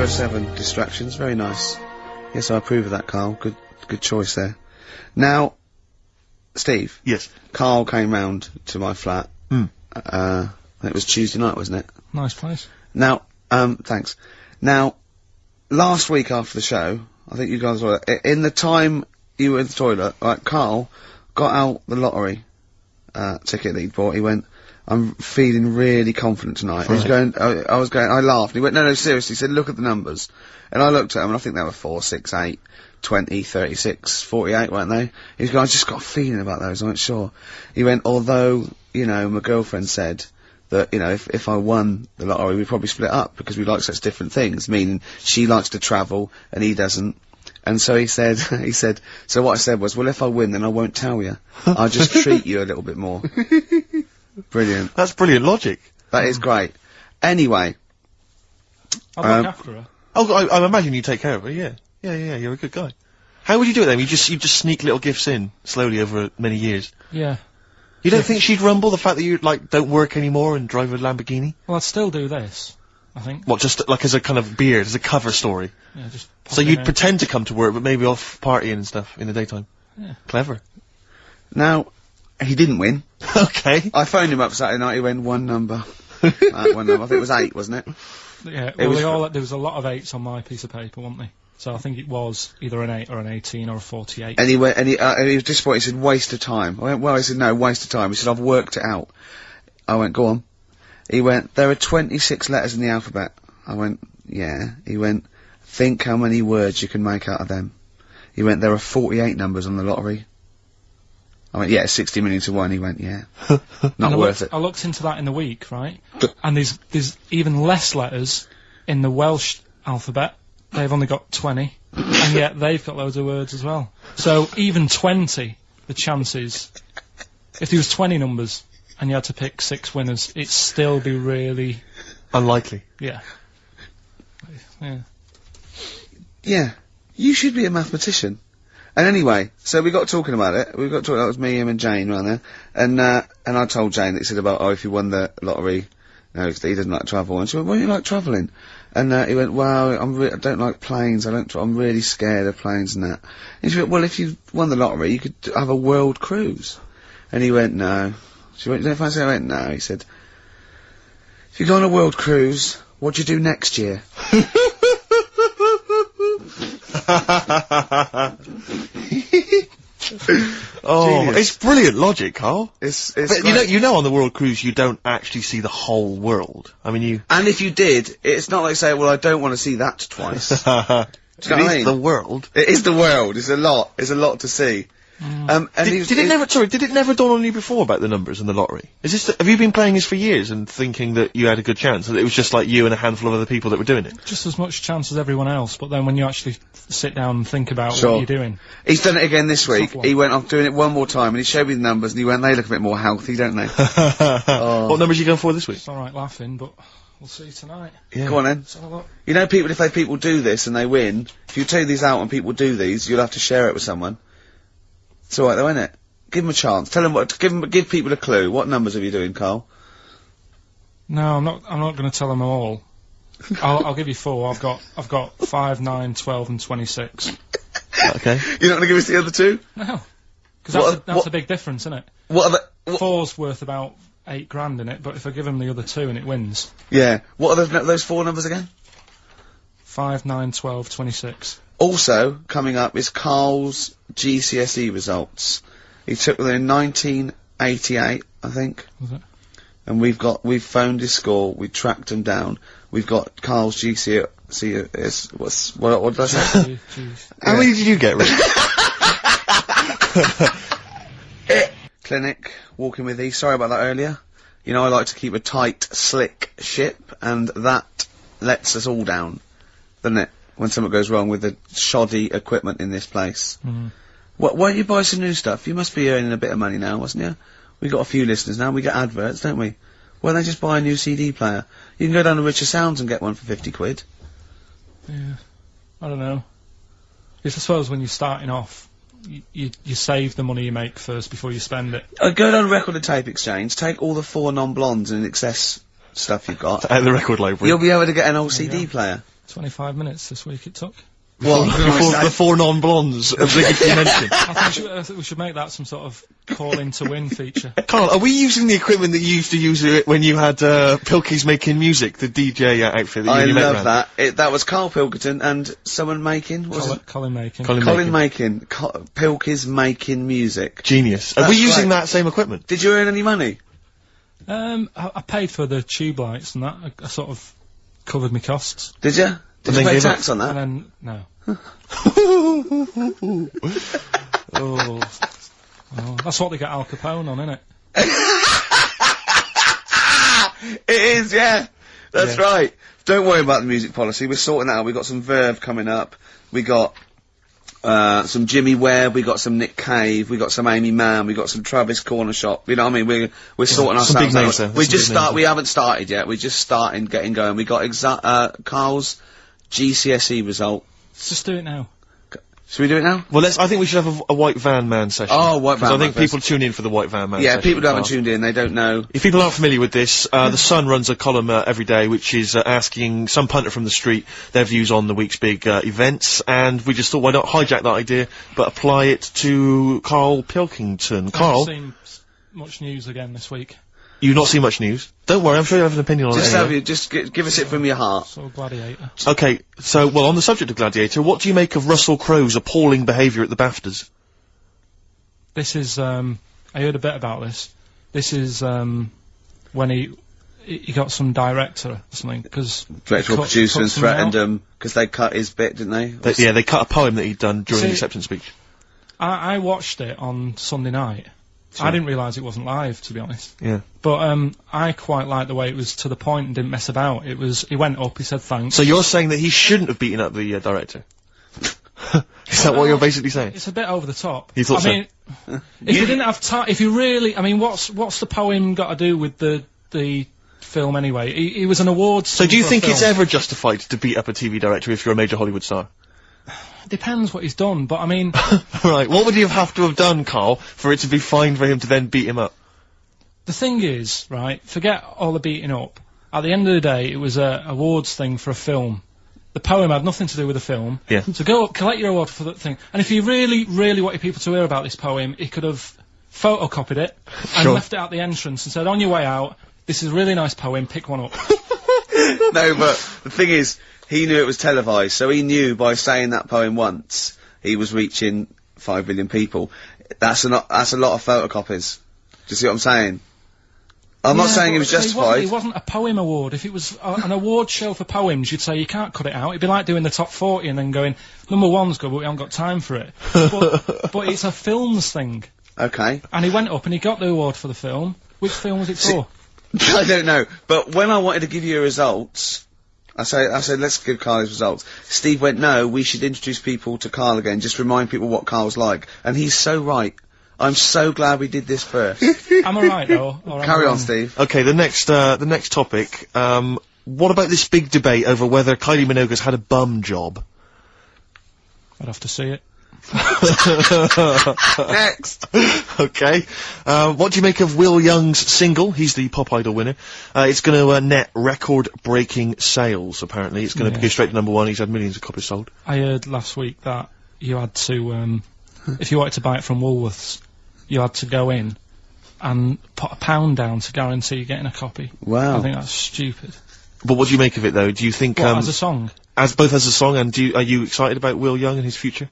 07 distractions, very nice. Yes, I approve of that, Carl. Good choice there. Now, Steve. Yes. Karl came round to my flat. It was Tuesday night, wasn't it? Nice place. Now, thanks. Now, last week after the show, I think you guys were, in the time you were in the toilet, like, Karl got out the lottery, ticket that he'd bought. He went, I'm feeling really confident tonight. Right. He's going, I laughed. He went, no, seriously. He said, look at the numbers. And I looked at him, and I think they were 4, 6, 8, 20, 36, 48, weren't they? He was going, I just got a feeling about those, I wasn't sure. He went, although, you know, my girlfriend said that, you know, if I won the lottery, we'd probably split up, because we like such different things, meaning she likes to travel, and he doesn't. And so he said, so what I said was, well, if I win, then I won't tell you. I'll just treat you a little bit more. Brilliant. That's brilliant logic. That is great. Anyway. I'll look after her. Oh, I imagine you take care of her, yeah. Yeah, you're a good guy. How would you do it then? You just sneak little gifts in, slowly over many years? Yeah. You don't think she'd rumble, the fact that you, like, don't work anymore and drive a Lamborghini? Well, I'd still do this, I think. What, just, like, as a kind of beard, as a cover story? Yeah, just so you'd pretend to come to work, but maybe off partying and stuff in the daytime? Yeah. Clever. Now, he didn't win. Okay. I phoned him up Saturday night, he went one number. One number. I think it was 8, wasn't it? Yeah, there was a lot of 8s on my piece of paper, wasn't there? So I think it was either an 8 or an 18 or a 48. And he went, and he was disappointed, he said, waste of time. I went, well, he said, no, waste of time. He said, I've worked it out. I went, go on. He went, there are 26 letters in the alphabet. I went, yeah. He went, think how many words you can make out of them. He went, there are 48 numbers on the lottery. I went, yeah, 60 million to 1. He went, yeah. Not worth it. I looked into that in the week, right? And there's even less letters in the Welsh alphabet. They've only got 20. And yet they've got loads of words as well. So even 20, the chances, if there was 20 numbers and you had to pick 6 winners, it'd still be really... unlikely. Yeah. Yeah. Yeah. You should be a mathematician. And anyway, so we got talking about it. We got talking, that was me, him and Jane around there. And I told Jane that he said about, oh, if you won the lottery, no, he doesn't like travel. And she went, why do you like travelling? And he went, well, I don't like planes, I'm really scared of planes and that. And she went, well, if you won the lottery, you could have a world cruise. And he went, no. She went, you don't fancy it? I went, no. He said, if you go on a world cruise, what do you do next year? Oh, genius. It's brilliant logic, Karl. It's but you know on the world cruise you don't actually see the whole world. I mean, you... And if you did, it's not like saying, well, I don't want to see that twice. Do you know what I mean? The world. It is the world. It's a lot to see. And did it never dawn on you before about the numbers and the lottery? Have you been playing this for years and thinking that you had a good chance, and it was just like you and a handful of other people that were doing it? Just as much chance as everyone else, but then when you actually sit down and think about what you're doing. He's done it again this week. He went, I'm doing it one more time, and he showed me the numbers, and he went, they look a bit more healthy, don't they? Oh. What numbers are you going for this week? It's alright laughing, but we'll see tonight. Yeah. Go on then. You know, if people do this and they win, if you take these out and people do these, you'll have to share it with someone. It's alright though, isn't it? Give them a chance. Tell them give people a clue. What numbers are you doing, Karl? No, I'm not going to tell them all. I'll give you 4. I've got 5, 9, 12 and 26. Okay. You're not going to give us the other 2? No. Because that's a big difference, isn't it? What are the... 4's worth about 8 grand in it, but if I give him the other 2 and it wins... Yeah. What are those 4 numbers again? 5, 9, 12, 26. Also, coming up is Karl's GCSE results. He took them in 1988, I think. Was it? And we've phoned his score, we tracked him down. We've got Karl's GCSE, what did I say? How many did you get, Rick? Clinic, walking with these. Sorry about that earlier. You know, I like to keep a tight, slick ship, and that lets us all down, doesn't it? When something goes wrong with the shoddy equipment in this place. Mm. Why don't you buy some new stuff? You must be earning a bit of money now, wasn't you? We got a few listeners now, we get adverts, don't we? Why don't they just buy a new CD player? You can go down to Richer Sounds and get one for 50 quid. Yeah. I don't know. I suppose when you're starting off, you save the money you make first before you spend it. Go down to Record and Tape Exchange, take all the 4 non-blondes and excess stuff you've got. Out the record library. You'll be able to get an old CD player. 25 minutes this week it took. Well, the four non-blondes obligatory mention. I think we should make that some sort of call-in to win feature. Carl, are we using the equipment that you used to use when you had Pilkey's Making Music, the DJ outfit that I you love ran? that. That was Karl Pilkington and someone making. Colin Making. Colin Making. Pilkey's Making Music. Genius. Are That's we using right. that same equipment? Did you earn any money? I paid for the tube lights and that. I sort of covered my costs. Did you? Did you then pay gave tax on that? And then, no. Oh, that's what they get Al Capone on, isn't it? It is, yeah. That's Yeah. right. Don't worry about the music policy. We're sorting that out. We've got some Verve coming up. We got some Jimmy Webb. We got some Nick Cave. We got some Amy Mann. We got some Travis Corner Shop. You know what I mean? We're sorting some big ourselves names out. there. We haven't started yet. We're just starting, getting going. We got Carl's GCSE result. Let's just do it now. Should we do it now? Well, I think we should have a White Van Man session. Oh, White Van I think Man people tune in for the White Van Man Yeah, session. people who haven't Carl. tuned in, they don't know. If people aren't familiar with this, The Sun runs a column every day which is asking some punter from the street their views on the week's big events, and we just thought, why not hijack that idea, but apply it to Karl Pilkington. I Carl, haven't seen much news again this week. you've not seen much news. Don't worry, I'm sure you have an opinion on it anyway. Give us it from your heart. So Gladiator. Okay, so, well, on the subject of Gladiator, what do you make of Russell Crowe's appalling behaviour at the BAFTAs? This is, I heard a bit about this. This is, when he got some director or something, because... Director or producer and threatened them, because they cut his bit, didn't they? They cut a poem that he'd done during the acceptance speech. I watched it on Sunday night. Sure. I didn't realise it wasn't live, to be honest. Yeah. But, I quite liked the way it was to the point and didn't mess about. He went up, he said thanks. So you're saying that he shouldn't have beaten up the director? Is that what you're basically saying? It's a bit over the top. You thought so? mean, if you didn't have time, if you really, I mean, what's the poem got to do with the film anyway? He was an awards. So do you for a think it's film. ever justified to beat up a TV director if you're a major Hollywood star? Depends what he's done, but I mean, Right, what would he have to have done, Karl, for it to be fine for him to then beat him up? the thing is, right, forget all the beating up. At the end of the day, it was a awards thing for a film. The poem had nothing to do with the film. Yeah. So go up, collect your award for that thing. And if he really, really wanted people to hear about this poem, he could have photocopied it and Sure. left it at the entrance and said, on your way out, this is a really nice poem, pick one up. No, but the thing is, he knew it was televised, so he knew by saying that poem once, he was reaching 5 billion people. That's a lot of photocopies. Do you see what I'm saying? I'm not saying he was justified. It wasn't a poem award. If it was an award show for poems, you'd say you can't cut it out. It'd be like doing the top 40 and then going, number one's good, but we haven't got time for it. but it's a films thing. Okay. And he went up and he got the award for the film. Which film was it for? I don't know, but when I wanted to give you results, I said, let's give Karl his results. Steve went, no, we should introduce people to Karl again, just remind people what Karl's like. And he's so right. I'm so glad we did this first. Am I right, though? Or am I Carry on, wrong? Steve. Okay, the next topic, what about this big debate over whether Kylie Minogue's had a bum job? I'd have to see it. Next! Okay. What do you make of Will Young's single? He's the Pop Idol winner. It's gonna net record-breaking sales, apparently. It's gonna go straight to number 1. He's had millions of copies sold. I heard last week that you had to, if you wanted to buy it from Woolworths, you had to go in and put £1 down to guarantee getting a copy. Wow. I think that's stupid. But what do you make of it, though? Do you think, What, as a song? both as a song, and are you excited about Will Young and his future?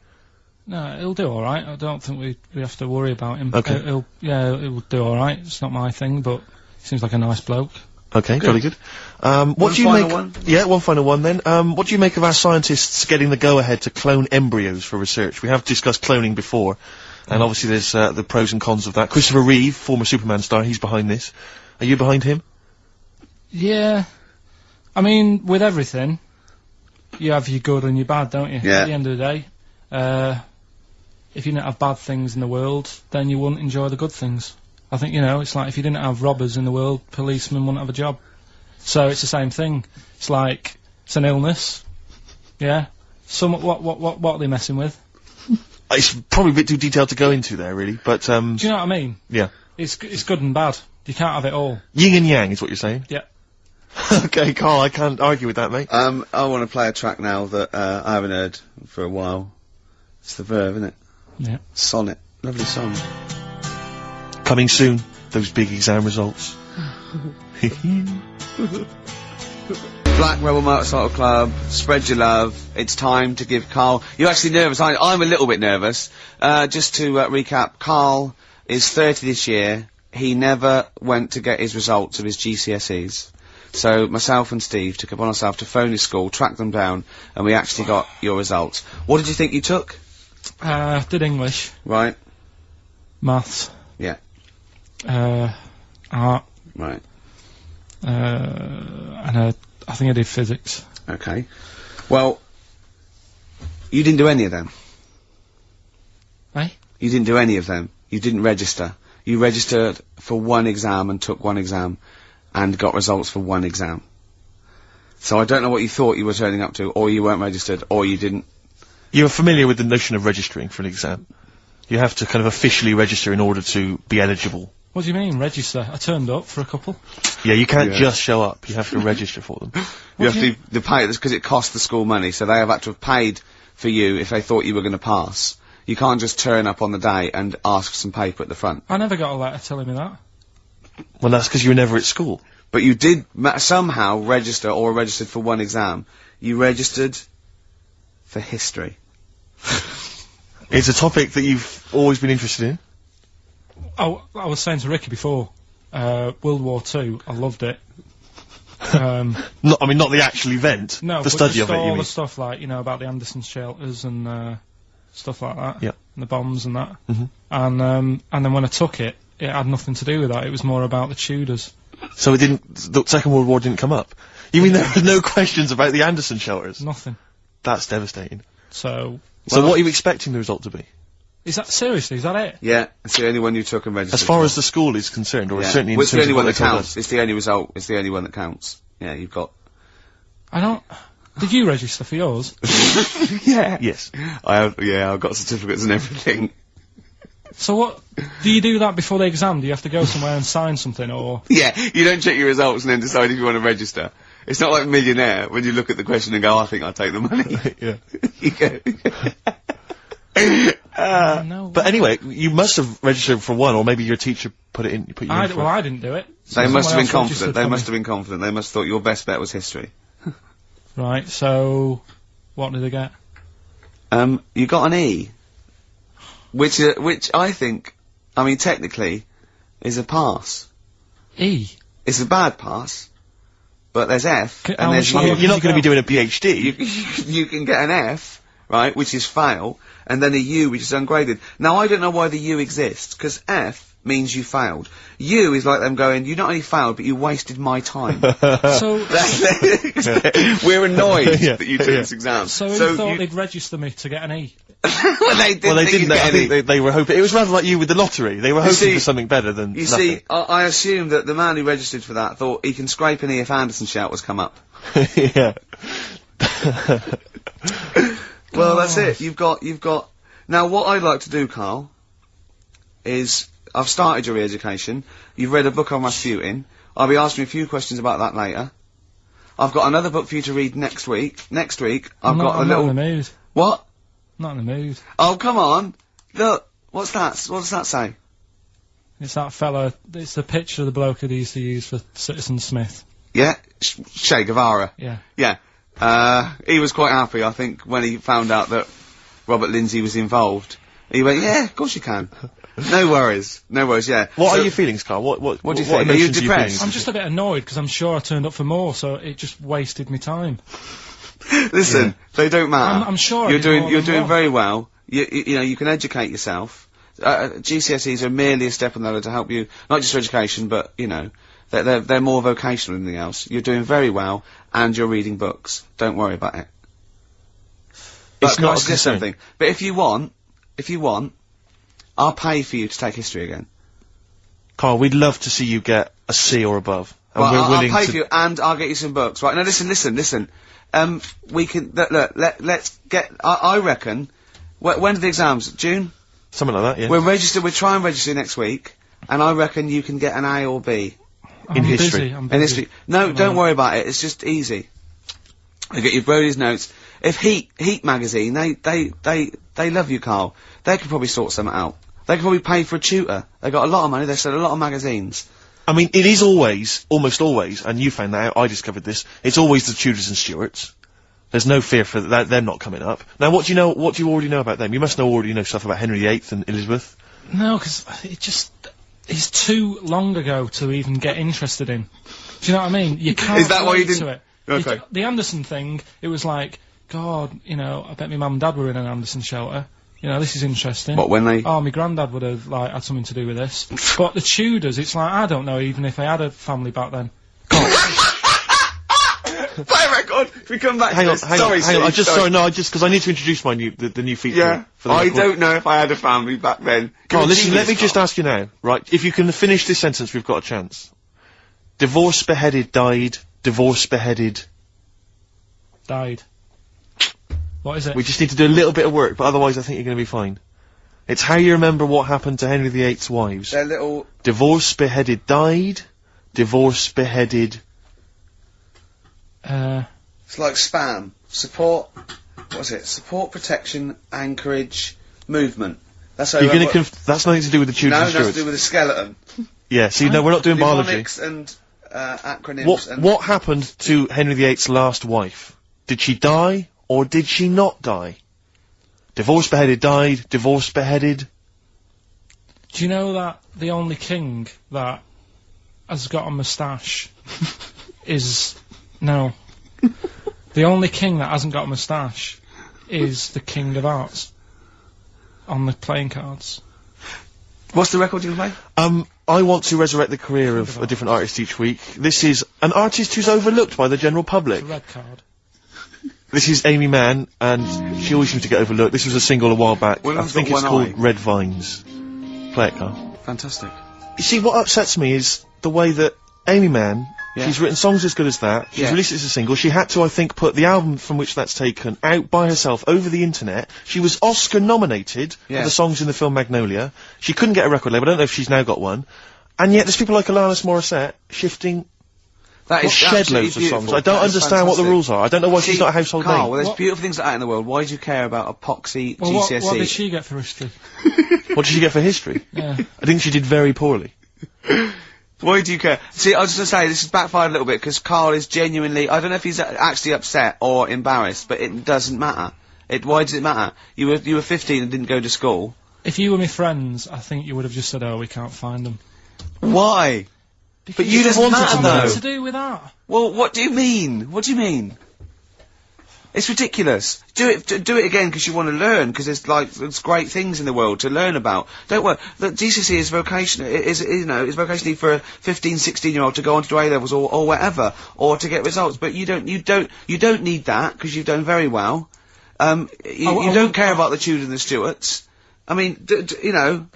No, he'll do alright. I don't think we have to worry about him. Okay. He'll do alright. It's not my thing, but he seems like a nice bloke. Okay, very good. What One do you final make? one? Yeah, one final one then. What do you make of our scientists getting the go-ahead to clone embryos for research? We have discussed cloning before, and obviously there's the pros and cons of that. Christopher Reeve, former Superman star, he's behind this. Are you behind him? Yeah. I mean, with everything, you have your good and your bad, don't you? Yeah. At the end of the day, if you didn't have bad things in the world, then you wouldn't enjoy the good things. I think, it's like if you didn't have robbers in the world, policemen wouldn't have a job. So it's the same thing. It's like, it's an illness. Yeah. What are they messing with? It's probably a bit too detailed to go into there, really, but, Do you know what I mean? yeah. It's good and bad. You can't have it all. Yin and yang is what you're saying? Yeah. Okay, Carl, I can't argue with that, mate. I want to play a track now that I haven't heard for a while. It's the Verve, isn't it? Yeah. Sonnet. Lovely song. Coming soon, those big exam results. Black Rebel Motorcycle Club, spread your love. It's time to give Karl... You're actually nervous. I'm a little bit nervous. Just to recap, Karl is 30 this year. He never went to get his results of his GCSEs. So myself and Steve took upon ourselves to phone his school, track them down, and we actually got your results. What did you think you took? Did English. Right. Maths. Yeah. Art. Right. And I think I did physics. Okay. Well, you didn't do any of them. Eh? You didn't do any of them. You didn't register. You registered for one exam and took one exam and got results for one exam. So I don't know what you thought you were turning up to, or you weren't registered, or you didn't. You're familiar with the notion of registering for an exam. You have to kind of officially register in order to be eligible. What do you mean, register? I turned up for a couple. Yeah, you can't just show up. You have to register for them. You have to pay this because it costs the school money, so they have had to have paid for you if they thought you were going to pass. You can't just turn up on the day and ask for some paper at the front. I never got a letter telling me that. Well, that's because you were never at school. But you did somehow register, or registered for one exam. You registered for history. It's a topic that you've always been interested in. Oh, I was saying to Ricky before, World War II, I loved it. I mean, not the actual event. No, the study of it, you all mean. the stuff like, you know, about the Anderson shelters and stuff like that. Yeah. And the bombs and that. Mm-hmm. And then when I took it, it had nothing to do with that. It was more about the Tudors. So the Second World War didn't come up? You mean there were no questions about the Anderson shelters? Nothing. That's devastating. So what are you expecting the result to be? Is that seriously? Is that it? Yeah, it's the only one you took and registered. As far for. as the school is concerned, or certainly in Well, it's the terms only of one what that they told counts. us. It's the only result. It's the only one that counts. Yeah, you've got. I don't. Did you register for yours? Yeah. Yes. I have. Yeah, I've got certificates and everything. So what? Do you do that before the exam? Do you have to go somewhere and sign something, or? Yeah, you don't check your results and then decide if you want to register. It's not like Millionaire when you look at the question and go, I think I'll take the money. Yeah. You go. No. But anyway, you must have registered for one, or maybe your teacher put you in for Well, it. I didn't do it. They must have been Someone else confident. registered They for must me. have been confident. They must have thought your best bet was history. Right. So, what did I get? You got an E, which I think, I mean, technically, is a pass. E. It's a bad pass, but there's F, How and there's much U. longer You're not you going to be go? doing a PhD. You can get an F, right, which is fail, and then a U, which is ungraded. Now, I don't know why the U exists, because F means you failed. U is like them going, you not only failed, but you wasted my time. So, We're annoyed Yeah, that you took this exam. so who thought they'd register me to get an E? well, they didn't. Well, they think didn't. you'd get I think any. they were hoping. It was rather like you with the lottery. They were hoping see- for something better than You nothing. see, I assume that the man who registered for that thought he can scrape an E if Anderson shelters come up. Yeah. Well, that's it. You've got. Now, what I'd like to do, Karl, is I've started your re-education. You've read a book on Rasputin. I'll be asking you a few questions about that later. I've got another book for you to read next week. Next week, I've got a I'm little. not in the mood. What? Not in the mood. Oh, come on! Look, what's that? What does that say? It's that fella. It's the picture of the bloke that he used to use for Citizen Smith. Yeah, Che Guevara. Yeah. Yeah. He was quite happy, I think, when he found out that Robert Lindsay was involved. He went, yeah, of course you can. No worries, yeah. What So- are your feelings, Carl? What do you think? Are you emotions depressed? I'm just a bit annoyed because I'm sure I turned up for more, so it just wasted me time. Listen, they don't matter. I'm sure I you're did doing more you're than doing one. very well. You know you can educate yourself. GCSEs are merely a step on the ladder to help you, not just for education, but you know they're more vocational than anything else. You're doing very well, and you're reading books. Don't worry about it. It's But not can I a suggest concern. something. But if you want, I'll pay for you to take history again. Carl, we'd love to see you get a C or above. And Well, we're I'll willing pay to... for you, and I'll get you some books. Right now, listen. We can look. Let's get. I reckon. When are the exams? June. Something like that, yeah. We'll try and register next week, and I reckon you can get an A or B. in history. Busy, I'm In busy. history. No, don't worry about it. It's just easy. You get your Brody's notes. If Heat magazine, they love you, Carl. They could probably sort something out. They could probably pay for a tutor. They got a lot of money. They sell a lot of magazines. I mean, it is always, almost always, and you found that out, I discovered this, it's always the Tudors and Stuarts. There's no fear for that, them not coming up. Now, what do you already know about them? You must already know stuff about Henry VIII and Elizabeth. No, because it's too long ago to even get interested in. Do you know what I mean? You can't Is that why you relate didn't- to it. Okay. The Anderson thing, it was like, God, you know, I bet my mum and dad were in an Anderson shelter. You know, this is interesting. What, when they... Oh, my granddad would have, like, had something to do with this. But the Tudors, it's like, I don't know even if they had a family back then. Play a record! If we come back Hang to on, this. hang Sorry, on, hang on, Steve, because I need to introduce my the new feature. Yeah, For the I record. don't know if I had a family back then. Carl, You're a listen, let genius, me just Carl. ask you now, right? If you can finish this sentence, we've got a chance. Divorced, beheaded, died. Divorced, beheaded. Died. What is it? We just need to do a little bit of work, but otherwise I think you're going to be fine. It's how you remember what happened to Henry VIII's wives. They're little... Divorced, beheaded, died. Divorced, beheaded. It's like spam. Support... What's it? Support, protection, anchorage, movement. That's how... You're going to that's nothing to do with the Tudors No, and that's to Stuarts. do with the skeleton. Yeah, see, no, we're not doing biology. Mnemonics and acronyms and... What happened to Henry VIII's last wife? Did she die, or did she not die? Divorced, beheaded, died. Divorced, beheaded. Do you know that the only king that has got a moustache is... No. The only king that hasn't got a moustache is the King of Hearts on the playing cards. What's the record you can play? I want to resurrect the career of a different artist each week. This is an artist who's overlooked by the general public. The red card. This is Amy Mann, and she always seems to get overlooked. This was a single a while back. Well, I that's think got it's one called eye. Red Vines. Play it, Karl. Fantastic. You see, what upsets me is the way that Amy Mann, Yeah. she's written songs as good as that, she's Yeah. released it as a single, she had to, I think, put the album from which that's taken out by herself over the internet. She was Oscar nominated Yeah. for the songs in the film Magnolia. She couldn't get a record label, I don't know if she's now got one. And yet there's people like Alanis Morissette shifting That is shed absolutely loads of songs. beautiful. I don't That is understand what the fantastic. rules are. I don't know why she's See, not a household Carl, name. well, there's What- beautiful things like that in the world. Why do you care about epoxy, Well, GCSE? what did she get for history? What did she get for history? Yeah. I think she did very poorly. Why do you care? See, I was just going to say, this has backfired a little bit, because Karl is genuinely, I don't know if he's actually upset or embarrassed, but it doesn't matter. Why does it matter? You were 15 and didn't go to school. If you were my friends, I think you would have just said, "Oh, we can't find them." Why? But you Because just what's matter, that though. to do with that? Well, what do you mean? What do you mean? It's ridiculous. Do it again because you want to learn, because there's great things in the world to learn about. Don't worry. Look, GCSE is vocational. Is vocationally for a 15, 16-year-old to go on to do A levels or whatever, or to get results. But you don't need that because you've done very well. You don't care about the Tudors and the Stuarts. I mean, you know.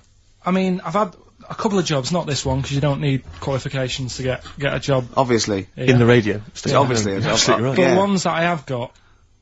I mean, I've had a couple of jobs, not this one, because you don't need qualifications to get a job. Obviously. Here. In the radio. It's obviously a job. Absolutely right. But Yeah. the ones that I have got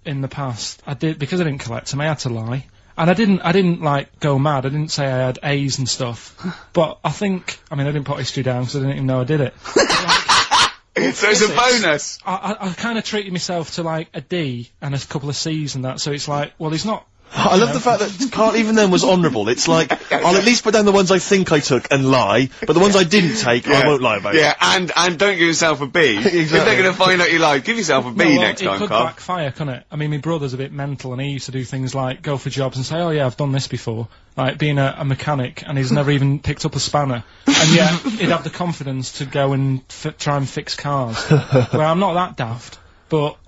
in the past, I did, because I didn't collect them, I had to lie. And I didn't like go mad. I didn't say I had A's and stuff. But I didn't put history down because I didn't even know I did it. So it's a bonus. I kind of treated myself to like a D and a couple of C's and that. So it's like, well, he's not. I love the fact that Karl even then was honourable. It's like, I'll at least put down the ones I think I took and lie, but the ones I didn't take, I won't lie about. Yeah, and don't give yourself a B. If they're going to find out you lied, give yourself a B No, well, next it time, could Carl. backfire, couldn't it? I mean, my brother's a bit mental, and he used to do things like go for jobs and say, "Oh yeah, I've done this before," like being a mechanic, and he's never even picked up a spanner, and yet he'd have the confidence to go and try and fix cars. Well, I'm not that daft, but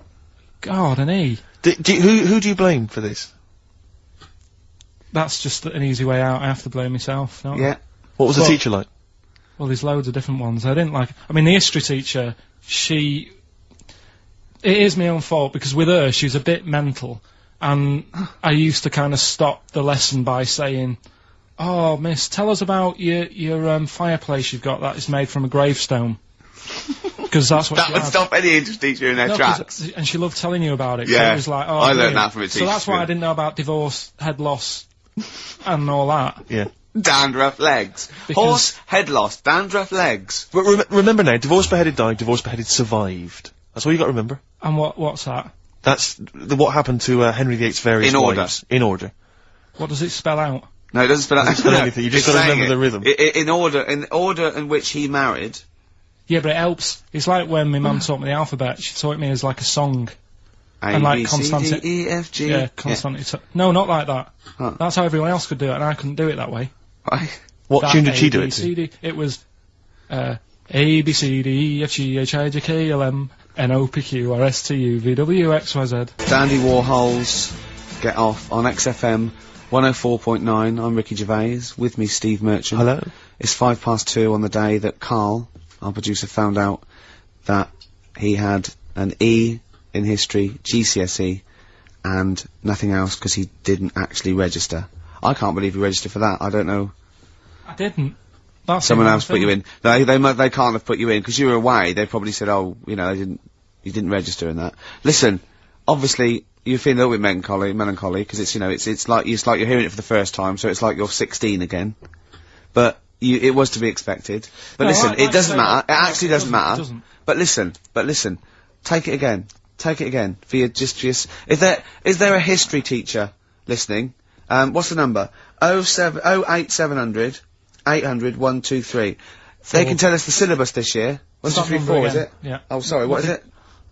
God, and he. Who do you blame for this? That's just an easy way out. I have to blame myself. Don't I? Yeah. What was the Well- teacher like? Well, there's loads of different ones. I didn't like. I mean, the history teacher, it is my own fault because with her, she was a bit mental, and I used to kind of stop the lesson by saying, "Oh, miss, tell us about your fireplace you've got that is made from a gravestone." Because that's what That she would had. stop any English teacher in their No, 'cause- tracks. and she loved telling you about it. So Yeah. it was like, oh, I learned brilliant. that from a So teacher, that's why yeah. I didn't know about divorce, head loss, and all that. Yeah. Dandruff legs. Horse, head loss, dandruff legs. But remember now, divorced, beheaded, died, divorced, beheaded, survived. That's all you got to remember. And what's that? That's what happened to Henry VIII's various wives. In order. What does it spell out? No, it doesn't spell out anything. You just got to remember the rhythm. In order in which he married. Yeah, but it helps. It's like when my mum taught me the alphabet. She taught me as like a song. A, and like B, C, D, E, F, G. Yeah, constantly. No, not like that. Huh. That's how everyone else could do it, and I couldn't do it that way. Right. What tune did she do it to? It was A, B, C, D, E, F, G, H, I, J, K, L, M, N, O, P, Q, R, S, T, U, V, W, X, Y, Z. Dandy Warhols, Get Off on XFM 104.9. I'm Ricky Gervais. With me, Steve Merchant. Hello. It's 2:05 on the day that Karl, our producer, found out that he had an E in history, GCSE, and nothing else because he didn't actually register. I can't believe he registered for that. I don't know. I didn't. That's Someone else put you in. They can't have put you in because you were away. They probably said, oh, you know, you didn't register in that. Listen, obviously you're feeling a little bit melancholy because it's, you know, it's like you're hearing it for the first time, so it's like you're 16 again. But it was to be expected. But no, listen, it doesn't matter. It actually doesn't matter. But listen. Take it again. For your, is there a history teacher listening? What's the number? 08700 800 123. They can tell us the syllabus this year. 1, 2, 3, 4, is it? Yeah. Oh, sorry, what is it?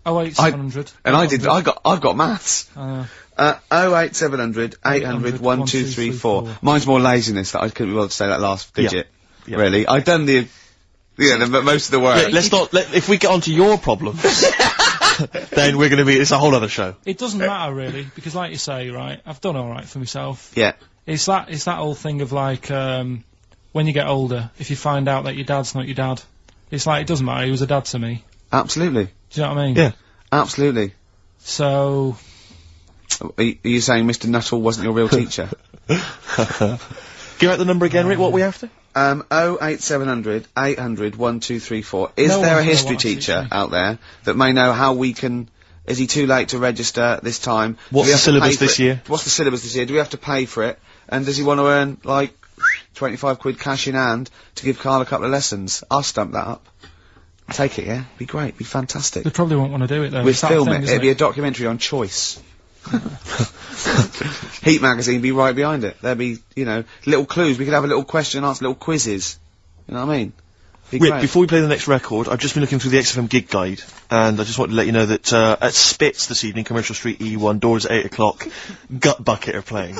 08700. I've got maths. 08700 800 1234. Mine's more laziness that I couldn't be able to say that last digit. Yeah. Really. I've done most of the work. If we get onto your problems, then it's a whole other show. It doesn't matter really, because like you say, right, I've done alright for myself. Yeah. It's that whole thing of like, when you get older, if you find out that your dad's not your dad, it's like, it doesn't matter, he was a dad to me. Absolutely. Do you know what I mean? Yeah. Absolutely. So... Are you saying Mr. Nuttall wasn't your real teacher? Give out the number again, Rick, what we after? 08700 800 1234. Is there a history teacher out there that may know how we can... Is he too late to register this time? What's the syllabus this year? What's the syllabus this year? Do we have to pay for it? And does he want to earn, like, 25 quid cash in hand to give Karl a couple of lessons? I'll stump that up. Take it, yeah? Be great, be fantastic. They probably won't want to do it, though. We'd film it. It'd be a documentary on choice. Heat magazine be right behind it. There'd be, you know, little clues. We could have a little question and answer, little quizzes. You know what I mean? Rick, before we play the next record, I've just been looking through the XFM gig guide, and I just wanted to let you know that, at Spitz this evening, Commercial Street E1, doors at 8 o'clock, Gut Bucket are playing.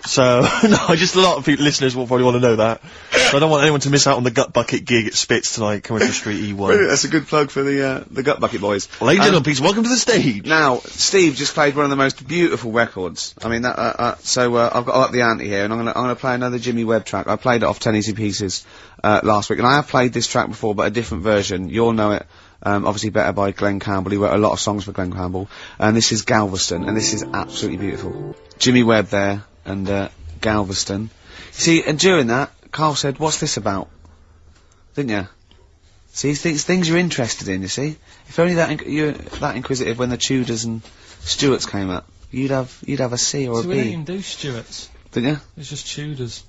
So, no, just a lot of listeners will probably want to know that. So I don't want anyone to miss out on the Gut Bucket gig at Spitz tonight, Commercial Street E1. Brilliant, that's a good plug for the Gut Bucket boys. Ladies and gentlemen, please welcome to the stage. Now, Steve just played one of the most beautiful records. I mean, so I've got to up the ante here, and I'm gonna play another Jimmy Webb track. I played it off 10 Easy Pieces, last week, and I have played this track before, but a different version. You'll know it, obviously better by Glenn Campbell. He wrote a lot of songs for Glenn Campbell, and this is Galveston, and this is absolutely beautiful. Jimmy Webb there, and, Galveston. See, and during that, Karl said, what's this about? Didn't you? See, things you're interested in, you see? If only you're that inquisitive when the Tudors and Stuarts came up, you'd have a C or a B. So we didn't even do Stuarts. Didn't you? It's just Tudors.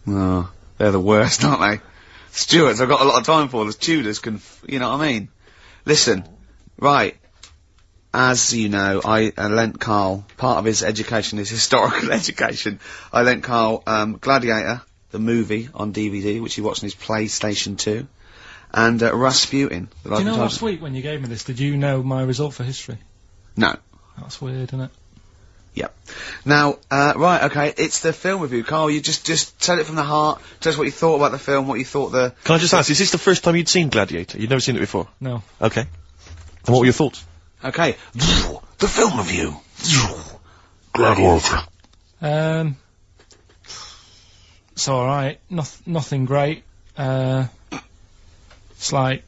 Oh, they're the worst, aren't they? Stuarts I've got a lot of time for, the Tudors you know what I mean? Listen, right. As you know, I lent Karl, part of his education, his historical education, I lent Karl, Gladiator, the movie on DVD, which he watched on his PlayStation 2, and, Rasputin. Do you know last week when you gave me this, did you know my result for history? No. That's weird, isn't it? Yep. Now, right, okay, it's the film review. Karl, you just tell it from the heart, tell us what you thought about the film, what you thought Can I just ask, is this the first time you'd seen Gladiator? You'd never seen it before? No. Okay. And what were your thoughts? Okay. The film review. Gladiator. It's alright. Nothing great. It's like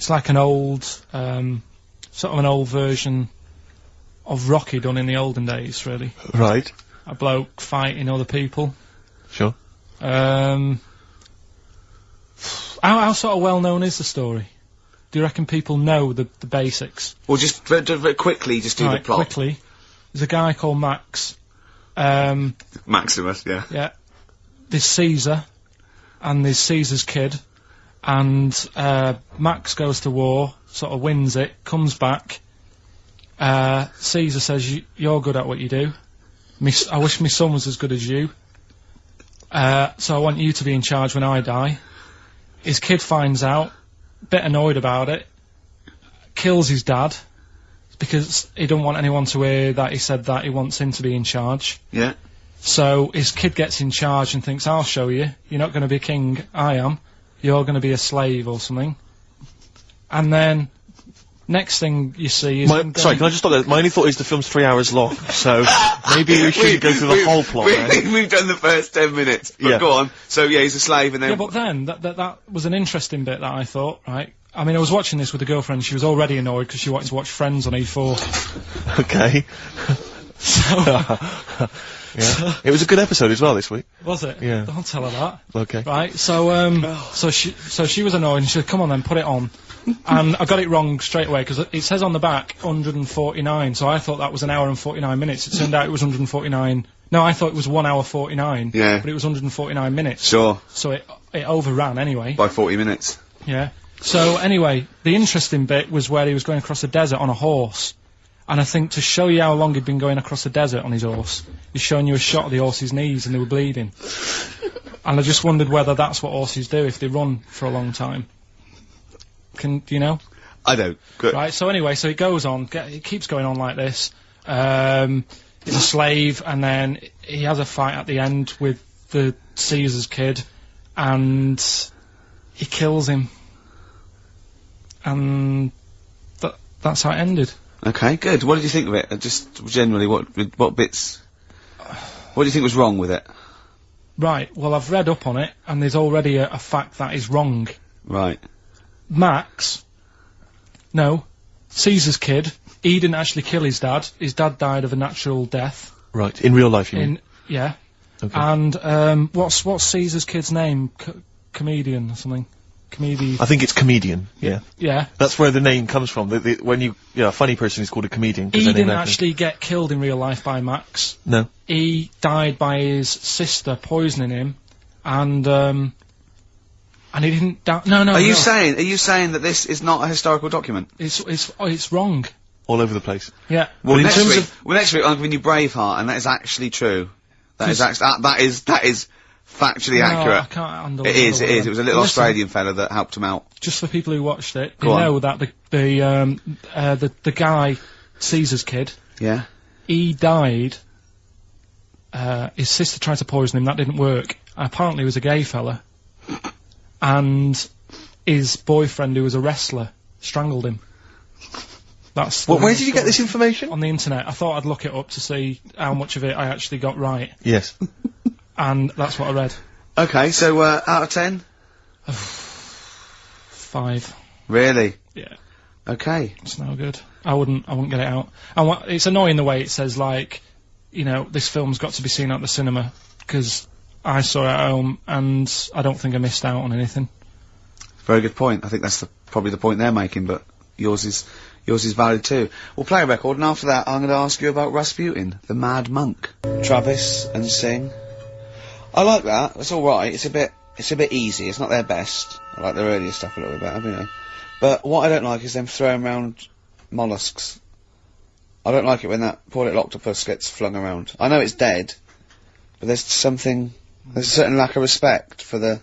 an old, sort of an old version of Rocky done in the olden days, really. Right. A bloke fighting other people. Sure. How sort of well known is the story? Do you reckon people know the basics? Well, just very quickly, just do the plot. Quickly. There's a guy called Max. Maximus, yeah. Yeah. there's Caesar, and there's Caesar's kid, and Max goes to war, sort of wins it, comes back. Caesar says, you're good at what you do. I wish my son was as good as you. So I want you to be in charge when I die. His kid finds out, bit annoyed about it, kills his dad, because he don't want anyone to hear that he said that he wants him to be in charge. Yeah. So his kid gets in charge and thinks, I'll show you. You're not going to be king, I am. You're going to be a slave or something. And then, next thing you see is... Sorry, can I just stop there? My only thought is the film's 3 hours long, so maybe we shouldn't go through the whole plot. We've done the first 10 minutes, but go on. So, yeah, he's a slave and then... Yeah, but then, that was an interesting bit that I thought, right? I mean, I was watching this with a girlfriend, she was already annoyed because she wanted to watch Friends on E4. Okay. So... Yeah. It was a good episode as well this week. Was it? Yeah. Don't tell her that. Okay. Right, so she was annoyed and she said, come on then, put it on. And I got it wrong straight away, because it says on the back 149, so I thought that was an hour and 49 minutes. It turned out it was 149. No, I thought it was 1 hour 49. Yeah. But it was 149 minutes. Sure. So it overran anyway. By 40 minutes. Yeah. So anyway, the interesting bit was where he was going across the desert on a horse. And I think to show you how long he'd been going across the desert on his horse, he's showing you a shot of the horse's knees and they were bleeding. And I just wondered whether that's what horses do if they run for a long time. Do you know? I don't. Good. Right, so anyway, so it goes on, it keeps going on like this. He's a slave, and then he has a fight at the end with the Caesar's kid, and he kills him. And that's how it ended. Okay, good. What did you think of it? Just generally, what bits... What do you think was wrong with it? Right, well, I've read up on it, and there's already a fact that is wrong. Right. Caesar's kid, he didn't actually kill his dad. His dad died of a natural death. Right, in real life, you mean? Yeah. Okay. And, what's Caesar's kid's name? Comedian or something? I think it's comedian, yeah. Yeah. That's where the name comes from. When a funny person is called a comedian. He didn't actually get killed in real life by Max. No. He died by his sister poisoning him, and he didn't die. No. Are you saying that this is not a historical document? It's wrong. All over the place. Yeah. Well, next week I'm giving you Braveheart, and that is actually true. That is factually accurate. I can't handle it. It was a little Australian fella that helped him out. Just for people who watched it, they know that the guy, Caesar's kid, yeah, he died. His sister tried to poison him, that didn't work. Apparently he was a gay fella. And his boyfriend, who was a wrestler, strangled him. Where did you get this information? On the internet. I thought I'd look it up to see how much of it I actually got right. Yes. And that's what I read. Okay, so out of 10? 5. Really? Yeah. Okay. It's no good. I wouldn't get it out. And it's annoying the way it says, like, you know, this film's got to be seen at the cinema, because I saw it at home and I don't think I missed out on anything. Very good point. I think that's probably the point they're making, but yours is valid too. We'll play a record, and after that I'm going to ask you about Rasputin, the Mad Monk. Travis and Sing. I like that. It's all right. It's a bit easy. It's not their best. I like their earlier stuff a little bit better, you know. But what I don't like is them throwing around mollusks. I don't like it when that poor little octopus gets flung around. I know it's dead, but there's a certain lack of respect for the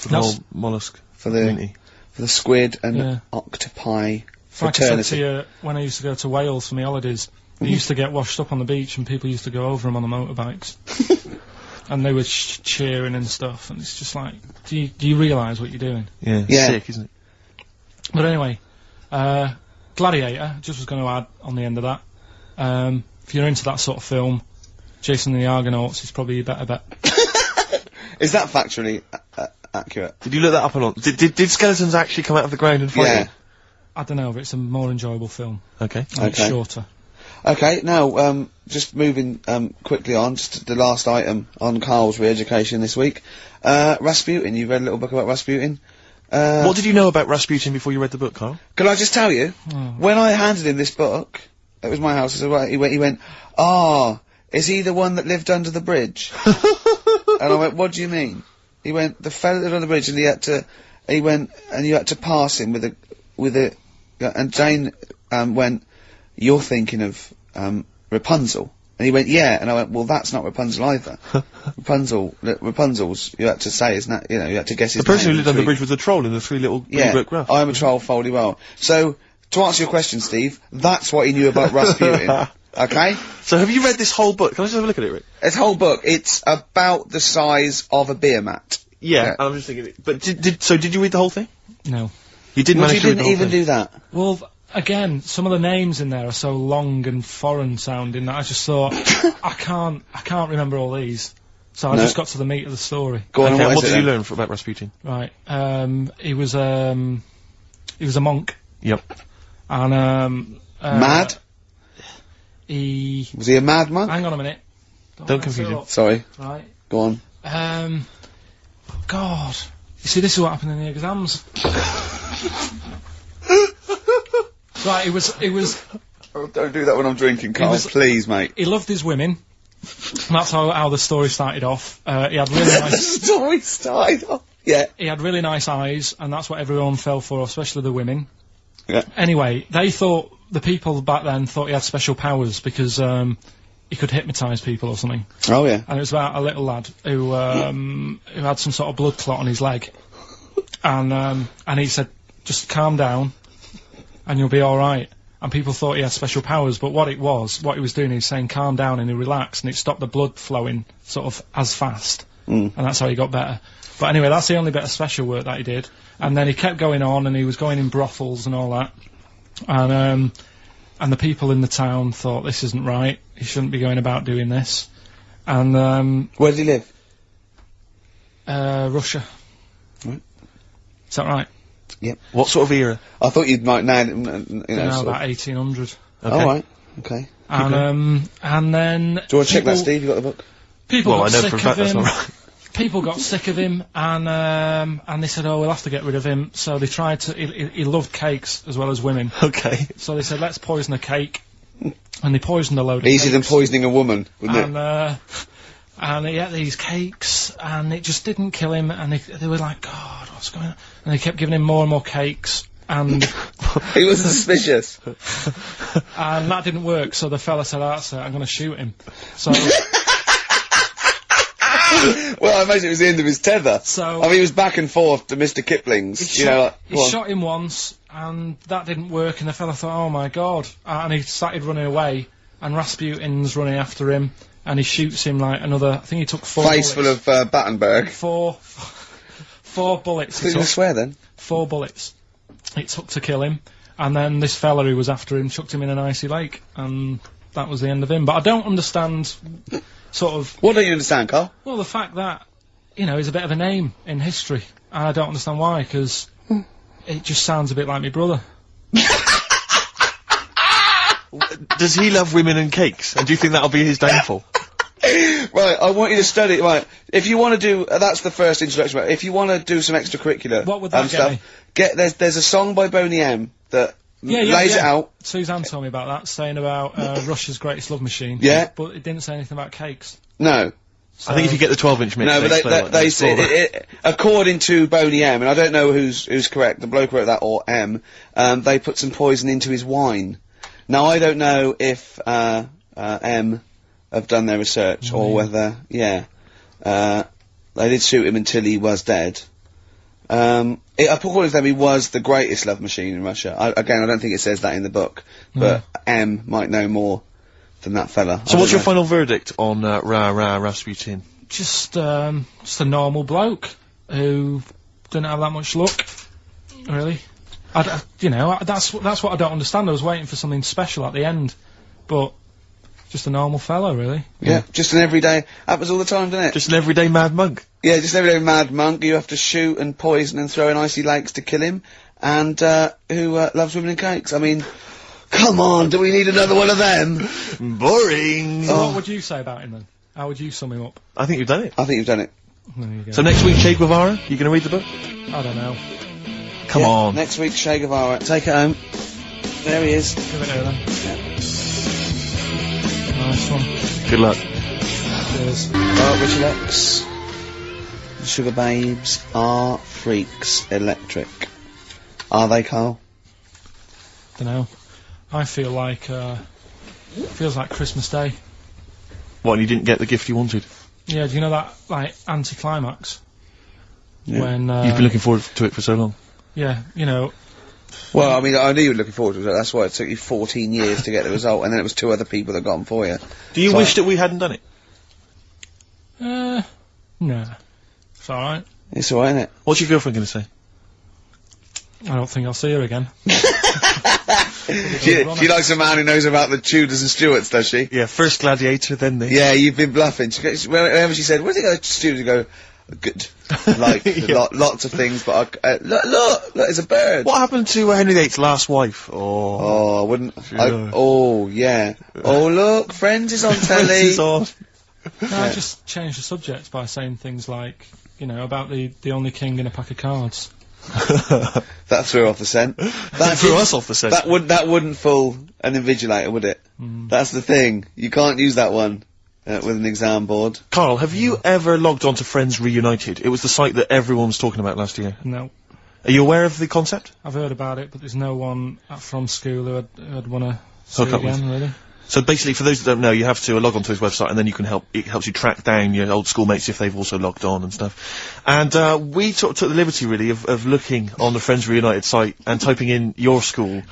whole mollusk community. For the squid and octopi fraternity. Like I said to you, when I used to go to Wales for my holidays, they used to get washed up on the beach and people used to go over them on the motorbikes. And they were cheering and stuff, and it's just like, do you realise what you're doing? Yeah, sick, isn't it? But anyway, Gladiator, just was going to add on the end of that, if you're into that sort of film, Jason and the Argonauts is probably your better bet. Is that factually accurate? Did you look that up or not? Did skeletons actually come out of the ground and fight? Yeah. I don't know, but it's a more enjoyable film. Okay. And it's shorter. Okay, now, just moving quickly on, just the last item on Karl's re-education this week. Rasputin, you read a little book about Rasputin? What did you know about Rasputin before you read the book, Karl? Can I just tell you? When I handed him this book, it was my house, he went, is he the one that lived under the bridge? And I went, what do you mean? He went, the fella that was on the bridge, and he went, and you had to pass him with a, and Jane, went, you're thinking of, Rapunzel. And he went, yeah, and I went, well, that's not Rapunzel either. Rapunzel's, you had to say, isn't that, you know, you had to guess his The person name who lived on the bridge was the troll in the three little brick graph. I'm a troll, Foldy well. So, to answer your question, Steve, that's what he knew about Rasputin. Okay? So have you read this whole book? Can I just have a look at it, Rick? This whole book, it's about the size of a beer mat. Yeah. I'm just thinking, but did you read the whole thing? No. You didn't manage to read the whole even thing? do that. Well, again, some of the names in there are so long and foreign sounding that I just thought, I can't remember all these. So I just got to the meat of the story. Go on, Okay, and what did you then? learn about Rasputin? Right. He was a monk. Yep. And, Mad? Was he a mad monk? Hang on a minute. Don't confuse him. Sorry. Right. Go on. God. You see, this is what happened in the exams. Right, it was. Oh, don't do that when I'm drinking, Karl. Please, mate. He loved his women. That's how the story started off. He had really nice. The story started off. Yeah. He had really nice eyes, and that's what everyone fell for, especially the women. Yeah. Anyway, the people back then thought he had special powers because he could hypnotise people or something. Oh yeah. And it was about a little lad who had some sort of blood clot on his leg, and he said, "Just calm down, and you'll be all right." And people thought he had special powers, but what he was doing, he was saying, "Calm down," and he relaxed, and it stopped the blood flowing sort of as fast, and that's how he got better. But anyway, that's the only bit of special work that he did. And then he kept going on, and he was going in brothels and all that. And the people in the town thought, this isn't right. He shouldn't be going about doing this. And where did he live? Russia. Right. Is that right? Yep. What sort of era? I thought you'd might know. You know, No, about 1800. Okay. All right. Okay. And then. Do you want to check that, Steve? You got the book? People Well, got I know sick for a fact of that's him. not right. People got sick of him, and they said, "Oh, we'll have to get rid of him." So they tried to. He loved cakes as well as women. Okay. So they said, "Let's poison a cake," and they poisoned a load of Easier than cakes. poisoning a woman, wouldn't it? And he ate these cakes, and it just didn't kill him. And they were like, "God, what's going on?" And they kept giving him more and more cakes, and He was suspicious. and that didn't work. So the fella said, "That's it. I'm going to shoot him." So. Well, I imagine it was the end of his tether. So I mean, he was back and forth to Mr. Kipling's. He shot him once, and that didn't work, and the fella thought, oh my god, and he started running away, and Rasputin's running after him, and he shoots him like another, I think he took 4 face bullets. full of Battenberg. Four bullets. Didn't you swear then? 4 bullets it took to kill him, and then this fella who was after him chucked him in an icy lake, and that was the end of him. But I don't understand, sort of... What don't you understand, Karl? Well, the fact that, you know, he's a bit of a name in history, and I don't understand why, because it just sounds a bit like my brother. Does he love women and cakes? And do you think that'll be his downfall? Right, I want you to study. Right, if you want to do, that's the first introduction. Right, if you want to do some extracurricular, What would that stuff, there's a song by Boney M that lays it out. Suzanne told me about that, saying about Russia's greatest love machine. Yeah. But it didn't say anything about cakes. No, So I think if you get the 12-inch mix, no, they but they say according to Boney M, and I don't know who's correct, the bloke who wrote that or M. They put some poison into his wine. Now I don't know if M have done their research or whether they did shoot him until he was dead. According to them, he was the greatest love machine in Russia. I don't think it says that in the book, but M might know more than that fella. So what's your final verdict on Rasputin? Just a normal bloke who didn't have that much luck, really. That's what I don't understand. I was waiting for something special at the end, but just a normal fellow, really. Yeah, just an everyday. Happens all the time, doesn't it? Just an everyday mad monk. Yeah, just an everyday mad monk. You have to shoot and poison and throw in icy lakes to kill him, and who loves women and cakes. I mean, come on, do we need another one of them? Boring. So what would you say about him then? How would you sum him up? I think you've done it. I think you've done it. There you go. So next week, Che Guevara, you going to read the book? I don't know. Come on. Next week, Che Guevara. Take it home. There he is. Give it here then. Yeah. Nice one. Good luck. Cheers. Well, Richard X. Sugar Babes are Freaks Electric. Are they, Karl? Dunno. I feel like, feels like Christmas Day. What, and you didn't get the gift you wanted? Yeah, do you know that, like, anticlimax? Yeah. When, You've been looking forward to it for so long. yeah, you know, Well, I mean, I knew you were looking forward to it. That's why it took you 14 years to get the result, and then it was 2 other people that got them for you. Do you So- wish that we hadn't done it? nah. It's alright. It's alright, isn't it? What's your girlfriend going to say? I don't think I'll see her again. She likes a man who knows about the Tudors and Stuarts, does she? Yeah, first Gladiator, then the... Yeah, you've been bluffing. Whenever she said, where did you go to Studios? You go, good. Like, Yeah. lots of things, but look, it's a bird. What happened to Henry VIII's last wife? Oh, I wouldn't. Yeah. Oh, yeah. Oh, look, Friends is on telly. This is on. No, I just changed the subject by saying things like, you know, about the only king in a pack of cards. That threw off the scent. That threw us off the scent. That wouldn't fool an invigilator, would it? That's the thing. You can't use that one with an exam board. Karl, have you ever logged on to Friends Reunited? It was the site that everyone was talking about last year. No. Are you aware of the concept? I've heard about it, but there's no one from school who'd want to see Hook it up with. again, really. So basically, for those that don't know, you have to log on to his website, and then you can it helps you track down your old schoolmates if they've also logged on and stuff. And we took the liberty, really, of looking on the Friends Reunited site and typing in your school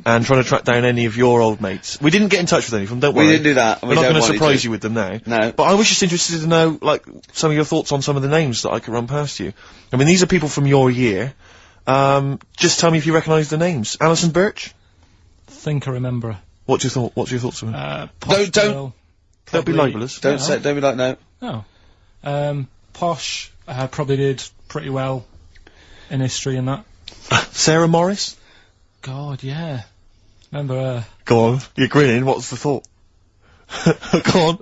and trying to track down any of your old mates. We didn't get in touch with any of them, don't worry. We didn't do that. We're not going to surprise you with them now. No. But I was just interested to know, like, some of your thoughts on some of the names that I could run past you. I mean, these are people from your year. Just tell me if you recognise the names. Alison Birch? Think I remember her. What's your thoughts on her? Posh Don't- girl, Don't be probably- libellous. Don't be like, no. No. Posh probably did pretty well in history and that. Sarah Morris? God, yeah. Remember her? Go on, you're grinning, what's the thought? Go on.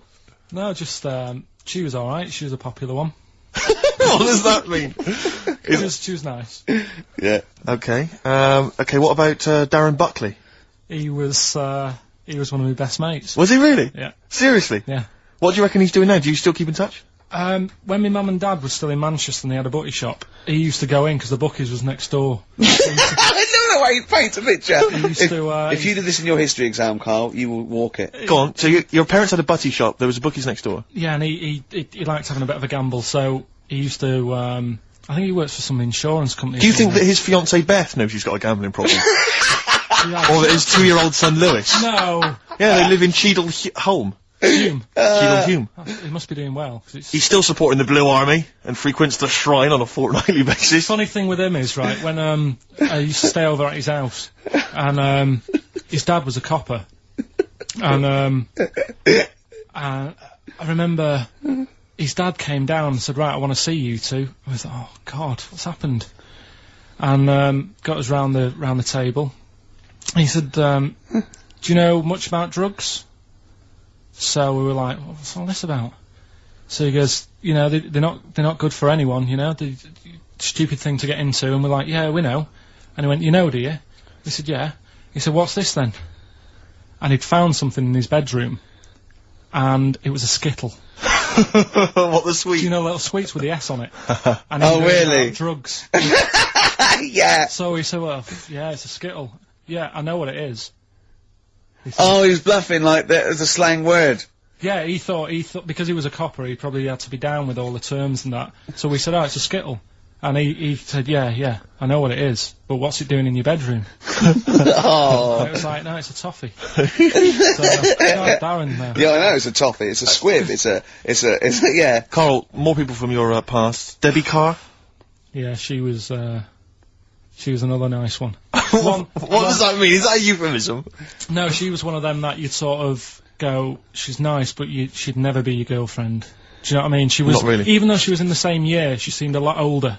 No, just, she was alright. She was a popular one. What does that mean? She was nice. Yeah. Okay, okay, what about Darren Buckley? He was one of my best mates. Was he really? Yeah. Seriously? Yeah. What do you reckon he's doing now? Do you still keep in touch? When my mum and dad were still in Manchester and they had a bookie shop, he used to go in because the bookies was next door. I know the way you paint a picture. He used to, If you did this in your history exam, Karl, you will walk it. Go on, so your parents had a butty shop, there was a bookies next door? Yeah, and he liked having a bit of a gamble, so he used to, I think he works for some insurance company. Do you think that his fiancée Beth knows he's got a gambling problem? Or that his 2-year-old son Lewis? No! Yeah, they live in Cheadle Holme. Hume. Cheadle Hume. He must be doing well. 'Cause it's He's still supporting the Blue Army and frequents the shrine on a fortnightly basis. funny thing with him is, right, when I used to stay over at his house, and his dad was a copper, and I remember his dad came down and said, right, I want to see you two. I was like, oh God, what's happened? And got us round the table. He said, do you know much about drugs? So we were like, what's all this about? So he goes, you know, they're not good for anyone, you know, the stupid thing to get into. And we're like, yeah, we know. And he went, you know, do you? We said, yeah. He said, what's this then? And he'd found something in his bedroom, and it was a Skittle. What, the sweet? Do you know little sweets with the S on it? And Oh, he knew really? about drugs. Yeah. So he said, well, yeah, it's a Skittle. Yeah, I know what it is. He said, Oh, he was bluffing like that as a slang word. yeah, he thought because he was a copper, he probably had to be down with all the terms and that. So we said, oh, it's a Skittle. And he said, yeah, I know what it is, but what's it doing in your bedroom? Oh. And it was like, no, it's a toffee. So, Darren there. Yeah, I know, it's a toffee, it's a squib, it's a, yeah. Karl, more people from your past. Debbie Carr? Yeah, she was another nice one. What does that mean? Is that a euphemism? No, she was one of them that you'd sort of go, she's nice, but she'd never be your girlfriend. Do you know what I mean? She was, Not really. even though she was in the same year, she seemed a lot older.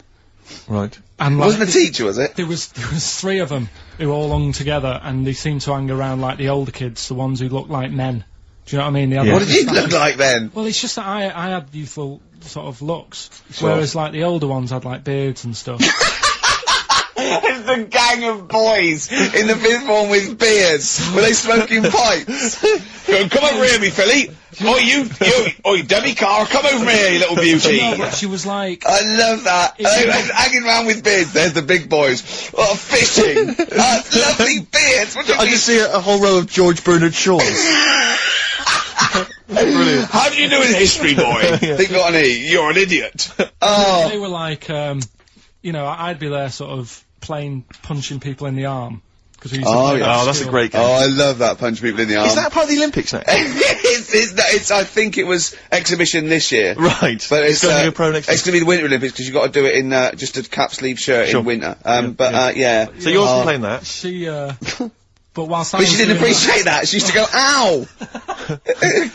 Right. And like, Wasn't a teacher, was it? there was 3 of them who all hung together, and they seemed to hang around like the older kids, the ones who looked like men. Do you know what I mean? They had Yeah. What like did you the look like then? Well, it's just that I had youthful sort of looks, Sure. whereas like the older ones had like beards and stuff. It's the gang of boys in the fifth form with beards. Were they smoking pipes? Come over here, me filly. Oi, Debbie Carr, come over here, you little beauty. No, but she was like... I love that. Hanging around with beards. There's the big boys. Oh, fishing. Lovely beards. What do you I mean? just see a whole row of George Bernard Shaws. Brilliant. How do you do in history, boy? Think got an E. You're an idiot. Oh. They were like, you know, I'd be there sort of punching people in the arm. Cause we used to play that at that's a school. great game. Oh, I love that, punch people in the arm. Is that part of the Olympics now? it's I think it was exhibition this year. Right. But it's going to be a pro next it's going to be the Winter Olympics because you've got to do it in just a cap sleeve shirt in winter. Yeah. So you're also playing that? She, but whilst I But was she didn't doing appreciate that. She used to go, ow!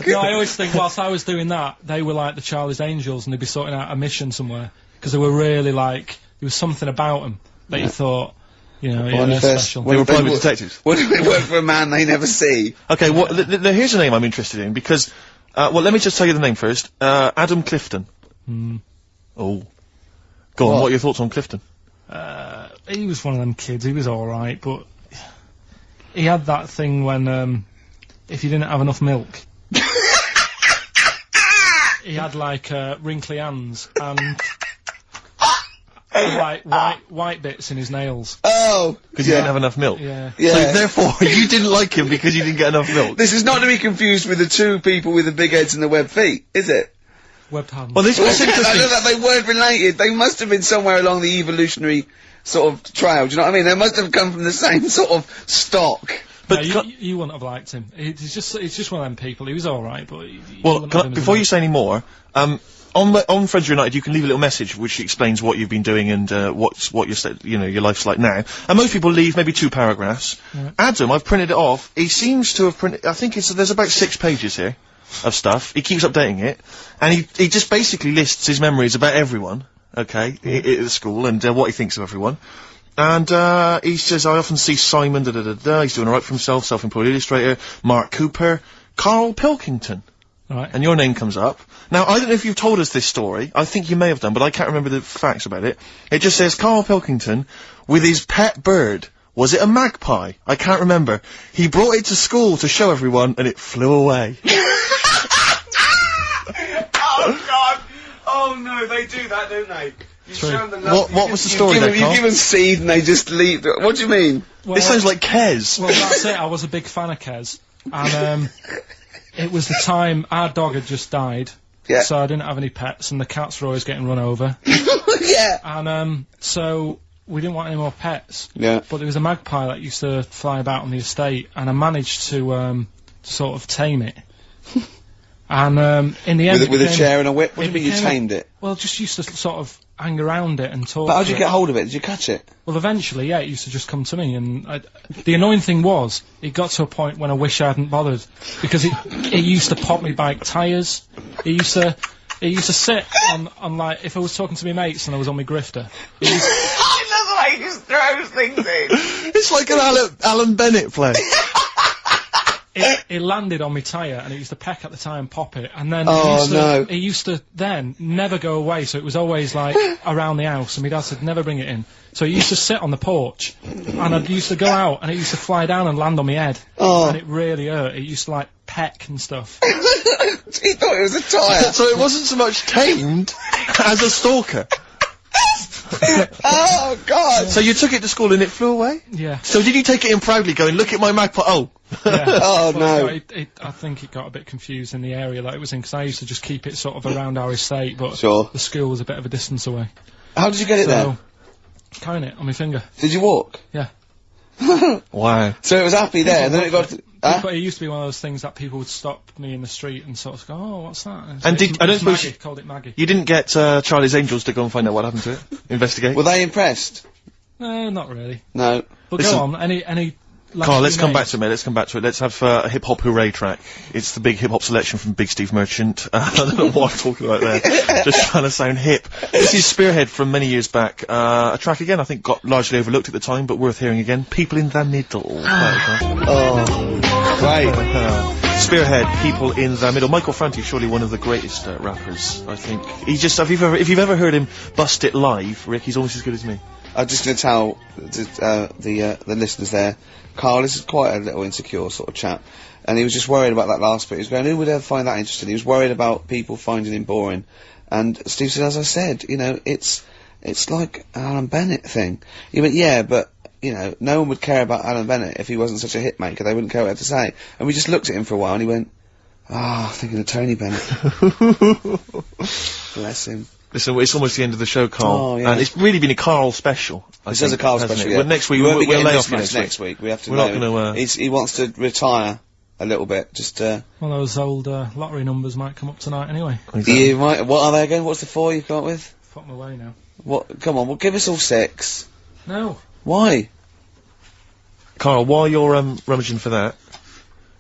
No, I always think whilst I was doing that, they were like the Charlie's Angels and they'd be sorting out a mission somewhere. Because they were really like, there was something about them that you thought, you know, they're special. They were private detectives. What if it work for a man they never see? Okay, well, here's a name I'm interested in, because, well, let me just tell you the name first. Adam Clifton. Oh. Go on, what are your thoughts on Clifton? He was one of them kids, he was alright, but he had that thing when, if you didn't have enough milk, he had like, wrinkly hands and like white bits in his nails. Oh! Because you didn't have enough milk? Yeah. Yeah. So therefore, you didn't like him because you didn't get enough milk? This is not to be confused with the two people with the big heads and the webbed feet, is it? Webbed hands. Well, this was I interesting. know that they weren't related. They must have been somewhere along the evolutionary sort of trail, do you know what I mean? They must have come from the same sort of stock. But you wouldn't have liked him. He's just one of them people. He was alright, but... Before you say any more, on Friends United, you can leave a little message which explains what you've been doing and what your life's like now. And most people leave maybe 2 paragraphs. Right. Adam, I've printed it off. He seems to have printed. I think there's about 6 pages here of stuff. He keeps updating it, and he just basically lists his memories about everyone. Okay, at the school and what he thinks of everyone. And he says, I often see Simon. He's doing alright for himself. Self-employed illustrator. Mark Cooper. Karl Pilkington. Right. And your name comes up. Now, I don't know if you've told us this story. I think you may have done, but I can't remember the facts about it. It just says, Karl Pilkington, with his pet bird. Was it a magpie? I can't remember. He brought it to school to show everyone, and it flew away. Oh, God! Oh, no, they do that, don't they? You show them the love. What was the story there, Karl? You give them seed and they just leave. What do you mean? Well, This sounds like Kez. Well, that's it. I was a big fan of Kez. And, it was the time our dog had just died. Yeah. So I didn't have any pets, and the cats were always getting run over. Yeah. And, so we didn't want any more pets. Yeah. But there was a magpie that used to fly about on the estate, and I managed to sort of tame it. And, in the end... With a chair and a whip? What do you mean you tamed it? Well, just used to sort of hang around it and talk. But how did to you it. get hold of it? Did you catch it? Well, eventually, yeah, it used to just come to me, and the annoying thing was, it got to a point when I wish I hadn't bothered, because it used to pop me bike tyres. It used to sit on like, if I was talking to my mates and I was on my grifter. I love the way he just throws things in. It's like an Alan Bennett play. It landed on my tyre, and it used to peck at the tyre and pop it, and then it used to then never go away, so it was always like around the house, and my dad said never bring it in. So it used to sit on the porch, and I used to go out, and it used to fly down and land on my head, and it really hurt. It used to like peck and stuff. He thought it was a tyre. So it wasn't so much tamed as a stalker. Oh, God! So you took it to school and it flew away? Yeah. So did you take it in proudly going, look at my magpie, oh! Yeah. Oh, But no. I think it got a bit confused in the area that it was in, because I used to just keep it sort of around our estate, but Sure. the school was a bit of a distance away. How did you get it there? Carrying it on my finger. Did you walk? Yeah. Wow. So it was happy there, and then it got... But it used to be one of those things that people would stop me in the street and sort of go, oh, what's that? And I don't suppose Maggie, called it Maggie. You didn't get Charlie's Angels to go and find out what happened to it? Investigate? Were they impressed? Not really. No. But Listen, go on, any... Carl, let's come back to it. Let's come back to it. Let's have a hip hop hooray track. It's the big hip hop selection from Big Steve Merchant. I don't know what I'm talking about there. Just trying to sound hip. This is Spearhead from many years back. A track again I think got largely overlooked at the time, but worth hearing again. People in the Middle. Oh. Right. Spearhead, People in the Middle. Michael Franti, surely one of the greatest rappers, I think. If you've ever heard him bust it live, Rick, he's almost as good as me. I'm just going to tell the listeners there, Karl is quite a little insecure sort of chap, and he was just worried about that last bit. He was going, who would ever find that interesting? He was worried about people finding him boring. And Steve said, as I said, you know, it's like an Alan Bennett thing. He went, yeah, but, you know, no one would care about Alan Bennett if he wasn't such a hit maker. They wouldn't care what he had to say. And we just looked at him for a while, and he went, thinking of Tony Bennett. Bless him. Listen, it's almost the end of the show, Karl. Oh, yeah. And it's really been a Karl special. This is a Karl special, yeah. Well, next week, we won't be we'll getting lay this off much next week. We have to We're not going to, he wants to retire a little bit, just, Well, those old lottery numbers might come up tonight anyway. Exactly. You might, what are they again? What's the 4 you've got with? Fuck my way now. What, come on, well give us all 6. No. Why? Karl, while you're rummaging for that,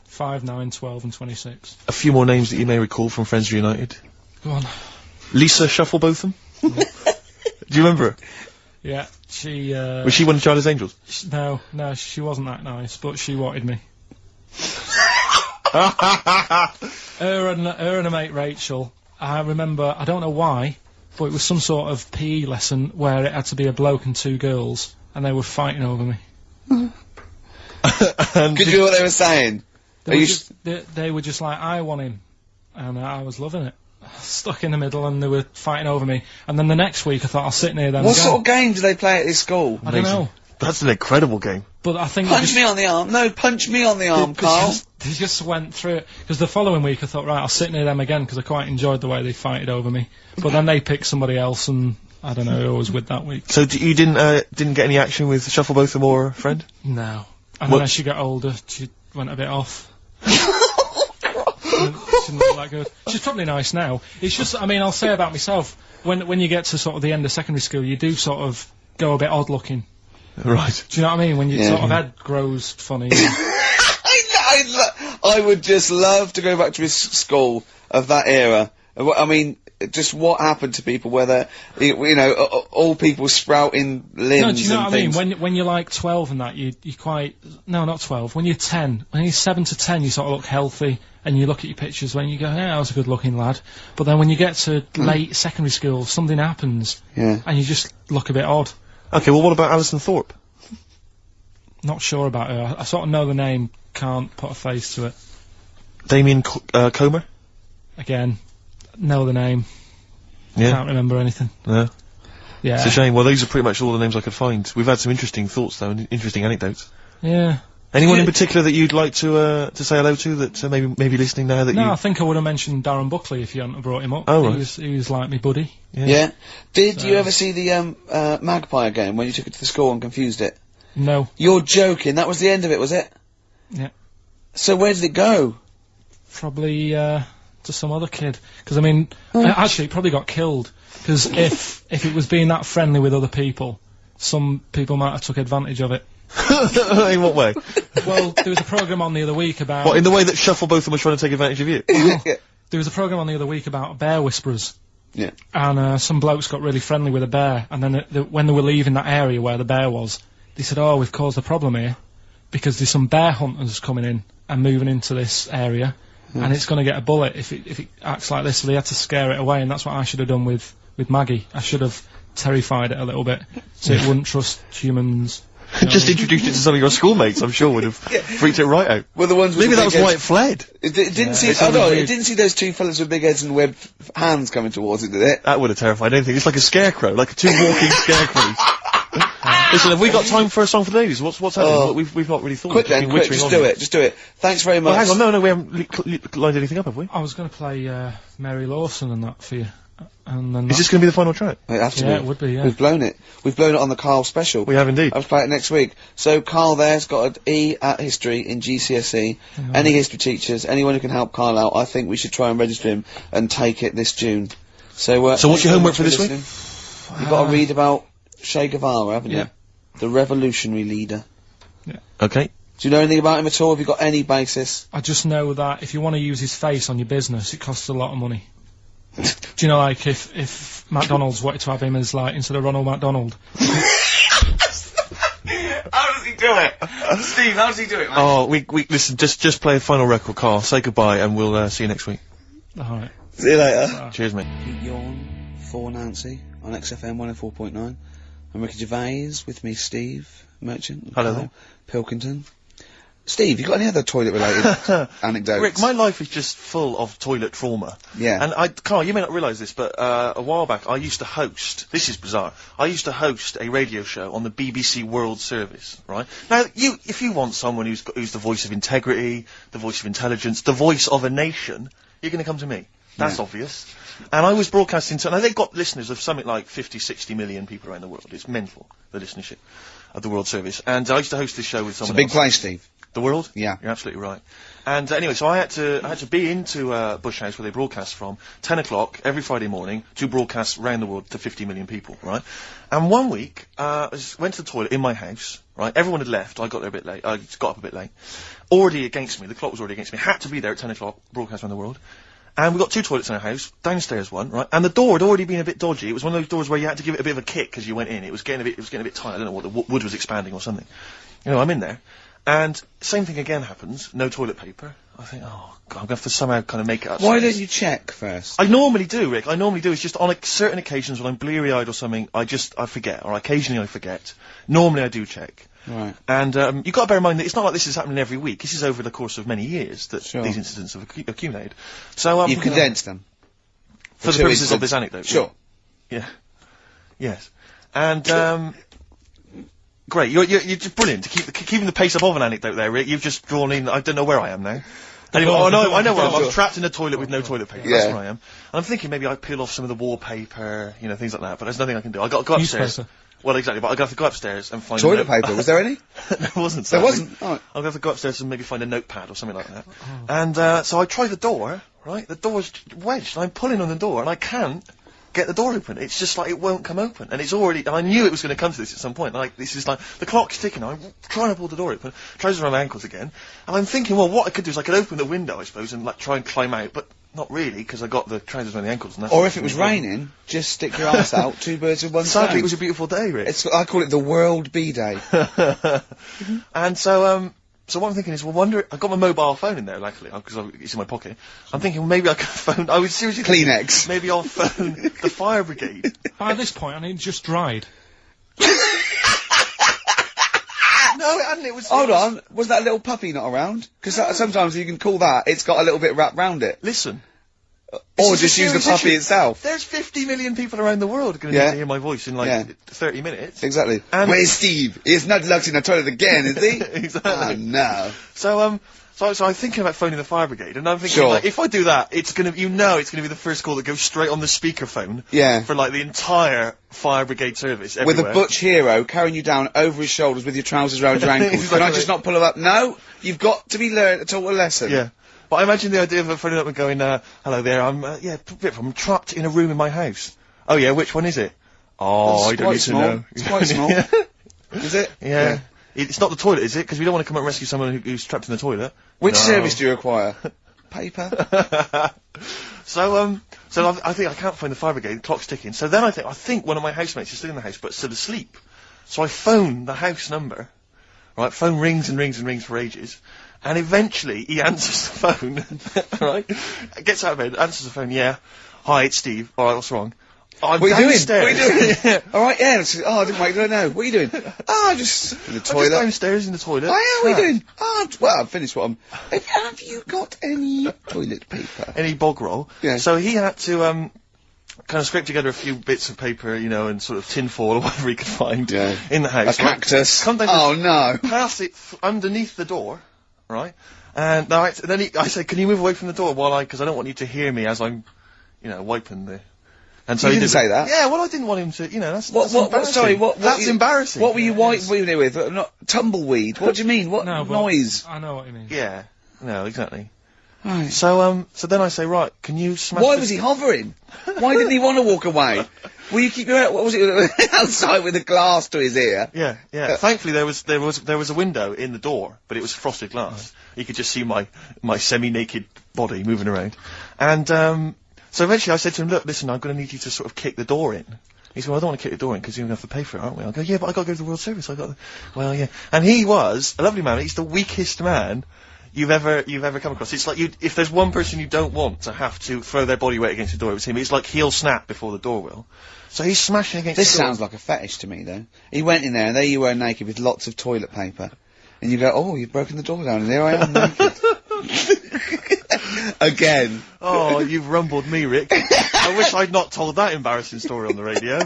5, 9, 12 and 26. a few more names that you may recall from Friends Reunited. Go on. Lisa Shufflebotham? Do you remember her? Yeah, she, Was she one of Charlie's Angels? No, she wasn't that nice, but she wanted me. her and her mate Rachel, I remember, I don't know why, but it was some sort of PE lesson where it had to be a bloke and 2 girls, and they were fighting over me. Could you hear what they were saying? They were just like, I want him, and I was loving it. Stuck in the middle, and they were fighting over me. And then the next week, I thought I'll sit near them. What again. sort of game do they play at this school? I don't know. That's an incredible game. But I think Punch me on the arm. No, punch me on the arm, Karl. They just went through it. Because the following week, I thought, right, I'll sit near them again, because I quite enjoyed the way they fighted over me. But then they picked somebody else, and I don't know who I was with that week. So you didn't get any action with Shufflebotham or a friend? No. And then as she got older, she went a bit off. She didn't look that good. She's probably nice now. It's just, I mean, I'll say about myself, when you get to sort of the end of secondary school, you do sort of go a bit odd looking. Right. Do you know what I mean? When your sort of head grows funny. I would just love to go back to his school of that era. I mean, just what happened to people, whether, you know, all people sprouting limbs. No, do you know and what I things. mean? When you're like 12 and that, you quite, no, not 12, when you're 10, when you're 7 to 10, you sort of look healthy, and you look at your pictures when you go, yeah, I was a good looking lad. But then when you get to late secondary school, something happens, and you just look a bit odd. Okay, well what about Alison Thorpe? Not sure about her. I sort of know the name, can't put a face to it. Damien Comer? Again, know the name, Yeah. can't remember anything. No. Yeah. It's a shame. Well, those are pretty much all the names I could find. We've had some interesting thoughts, though, and interesting anecdotes. Yeah. Anyone in particular that you'd like to say hello to that maybe listening now that No, you... I think I would have mentioned Darren Buckley if you hadn't have brought him up. Oh, right. He was like me buddy. Yeah. Did you ever see the Magpie game when you took it to the school and confused it? No. You're joking. That was the end of it, was it? Yeah. So where did it go? Probably to some other kid. Because I mean, actually, it probably got killed. Because if it was being that friendly with other people, some people might have took advantage of it. In what way? Well, there was a programme on the other week about... What, in the way that Shufflebotham was trying to take advantage of you? Well, there was a programme on the other week about bear whisperers. Yeah. And some blokes got really friendly with a bear, and then when they were leaving that area where the bear was, they said, oh, we've caused a problem here, because there's some bear hunters coming in and moving into this area, and it's going to get a bullet if it acts like this, so they had to scare it away, and that's what I should have done with Maggie. I should have terrified it a little bit, so it wouldn't trust humans. Just introduced it to some of your schoolmates, I'm sure would have freaked it right out. Well, the ones with Maybe the that was big why heads- it fled. It didn't see. Oh no! It didn't see those 2 fellas with big heads and webbed hands coming towards it, did it? That would have terrified anything. It's like a scarecrow, like 2 walking scarecrows. Listen, have we got time for a song for the ladies? What's happening? We've not really thought. Quick We've then, been quick, wittering just on do here. it, just do it. Thanks very much. Well, hang on, no, we haven't lined anything up, have we? I was going to play Mary Lawson and that for you. And then Is this going to be the final track? It has to Yeah, be. it would be, yeah. We've blown it. We've blown it on the Karl special. We have indeed. I'll play it next week. So Karl there's got an E at history in GCSE. Any history teachers, anyone who can help Karl out, I think we should try and register him and take it this June. So what's your homework for this week? You've got to read about Che Guevara, haven't you? Yeah. The revolutionary leader. Okay. Do you know anything about him at all? Have you got any basis? I just know that if you want to use his face on your business, it costs a lot of money. Do you know, like, if McDonald's wanted to have him as, like, instead of Ronald McDonald? How does he do it? Steve, how does he do it, man? Oh, we listen, just play a final record, Karl. Say goodbye, and we'll see you next week. Alright. See you later. Cheers, mate. Pete Yawn for Nancy on XFM 104.9. I'm Ricky Gervais, with me Steve, Merchant. Hello Karl, Pilkington. Steve, you got any other toilet-related anecdotes? Rick, my life is just full of toilet trauma. Yeah. And Carl, you may not realise this, but a while back I used to host, this is bizarre, I used to host a radio show on the BBC World Service, right? Now, if you want someone who's the voice of integrity, the voice of intelligence, the voice of a nation, you're going to come to me. That's obvious. And I was broadcasting to, now they've got listeners of something like 50, 60 million people around the world. It's mental, the listenership of the World Service. And I used to host this show with someone else. It's a big place, Steve. The World? Yeah. You're absolutely right. And anyway, so I had to be into Bush House, where they broadcast from, 10 o'clock every Friday morning, to broadcast around the world to 50 million people, right? And one week, I went to the toilet in my house, right? Everyone had left. I got there a bit late. I got up a bit late. Already against me. The clock was already against me. Had to be there at 10 o'clock, broadcast around the world. And we got 2 toilets in our house, downstairs one, right? And the door had already been a bit dodgy. It was one of those doors where you had to give it a bit of a kick as you went in. It was getting a bit tight. I don't know what, the wood was expanding or something. You know, I'm in there. And same thing again happens. No toilet paper. I think, oh God, I'm going to have to somehow kind of make it up. Why don't you check first? I normally do, Rick. I normally do. It's just on certain occasions when I'm bleary-eyed or something, I forget, or occasionally I forget. Normally I do check. Right. And you've got to bear in mind that it's not like this is happening every week. This is over the course of many years that these incidents have accumulated. So you've condensed them for the purposes of this anecdote. Sure. Yeah. Yes. And great. You're just brilliant to keeping the pace up of an anecdote there, Rick. You've just drawn in. I don't know where I am now. Anyway, I know where I am. I'm trapped in a toilet with no toilet paper. That's where I am. And I'm thinking maybe I peel off some of the wallpaper, you know, things like that. But there's nothing I can do. I got to go upstairs. Well, exactly, but I'm going to have to go upstairs and find toilet paper. Was there any? There wasn't. There wasn't. Oh. I'm going to have to go upstairs and maybe find a notepad or something like that. Oh. And so I try the door. Right, the door's wedged. And I'm pulling on the door, and I can't get the door open. It's just like it won't come open, and it's already. And I knew it was going to come to this at some point. Like this is like the clock's ticking. I'm trying to pull the door open. Trousers around my ankles again, and I'm thinking, well, what I could do is I could open the window, I suppose, and like try and climb out, but. Not really, because I got the trousers around the ankles and that's... Or if it was raining, just stick your ass out, 2 birds with one stone. Sadly, it was a beautiful day, Rick. I call it the World B-Day. And so what I'm thinking is, well, I got my mobile phone in there, luckily, because it's in my pocket. I'm thinking, well, maybe I could phone... I was seriously Kleenex. Maybe I'll phone the fire brigade. By this point, I mean, it just dried. No, it hadn't. It was... Hold on. Was that little puppy not around? Because sometimes you can call that. It's got a little bit wrapped round it. Listen. Or just use the puppy itself. There's 50 million people around the world going to need to hear my voice in like 30 minutes. Exactly. And where's Steve? He's not locked in the toilet again, is he? Exactly. Oh, no. So I'm thinking about phoning the fire brigade, and I'm thinking, like, if I do that, it's gonna be the first call that goes straight on the speakerphone. Yeah. For like the entire fire brigade service everywhere. With a butch hero carrying you down over his shoulders with your trousers around your ankles. Exactly. Can I just not pull him up? No, you've got to be taught a lesson. Yeah. But I imagine the idea of phoning up and going, hello there, I'm trapped in a room in my house. Oh yeah, which one is it? Oh, I don't need to know. It's quite small. Is it? Yeah. It's not the toilet, is it? Because we don't want to come out and rescue someone who's trapped in the toilet. Which service do you require? Paper? So I think I can't find the fire brigade, the clock's ticking. So then I think one of my housemates is still in the house, but still asleep. So I phone the house number. Right, phone rings and rings and rings for ages. And eventually he answers the phone, right? Gets out of bed, answers the phone, yeah. Hi, it's Steve. Alright, what's wrong? What are you doing? What are you doing? Yeah. Alright, yeah. Oh, I didn't wait, I know. What are you doing? Oh, just in the toilet. I'm just downstairs in the toilet. Oh, yeah, what are you doing? Oh, well, I've finished what I'm... Have you got any toilet paper? Any bog roll? Yeah. So he had to, kind of scrape together a few bits of paper, you know, and sort of tinfoil or whatever he could find in the house. A cactus. Come down oh, no. Pass it underneath the door, right? And then I said, can you move away from the door because I don't want you to hear me as I'm, you know, wiping the... And so he didn't say that? Yeah, well, I didn't want him to, you know, that's embarrassing. What were you wiping it with? Not tumbleweed? What do you mean? What noise? I know what you mean. Yeah. No, exactly. Right. So then I say, right, can you smash Why was he hovering? Why didn't he want to walk away? Will you keep your, what was it, outside with a glass to his ear? Yeah. Thankfully there was a window in the door, but it was frosted glass. You could just see my semi-naked body moving around. And, so eventually I said to him, look, listen, I'm going to need you to sort of kick the door in. He said, well, I don't want to kick the door in because you're going to have to pay for it, aren't we? I go, yeah, but I got to go to the World Service. Well, yeah. And he was a lovely man. He's the weakest man you've ever come across. It's like if there's one person you don't want to have to throw their body weight against the door, it's him. It's like he'll snap before the door will. So he's smashing against This the door. sounds like a fetish to me, though. He went in there, and there you were naked with lots of toilet paper. And you go, oh, you've broken the door down, and there I am naked. Again. Oh, you've rumbled me, Rick. I wish I'd not told that embarrassing story on the radio.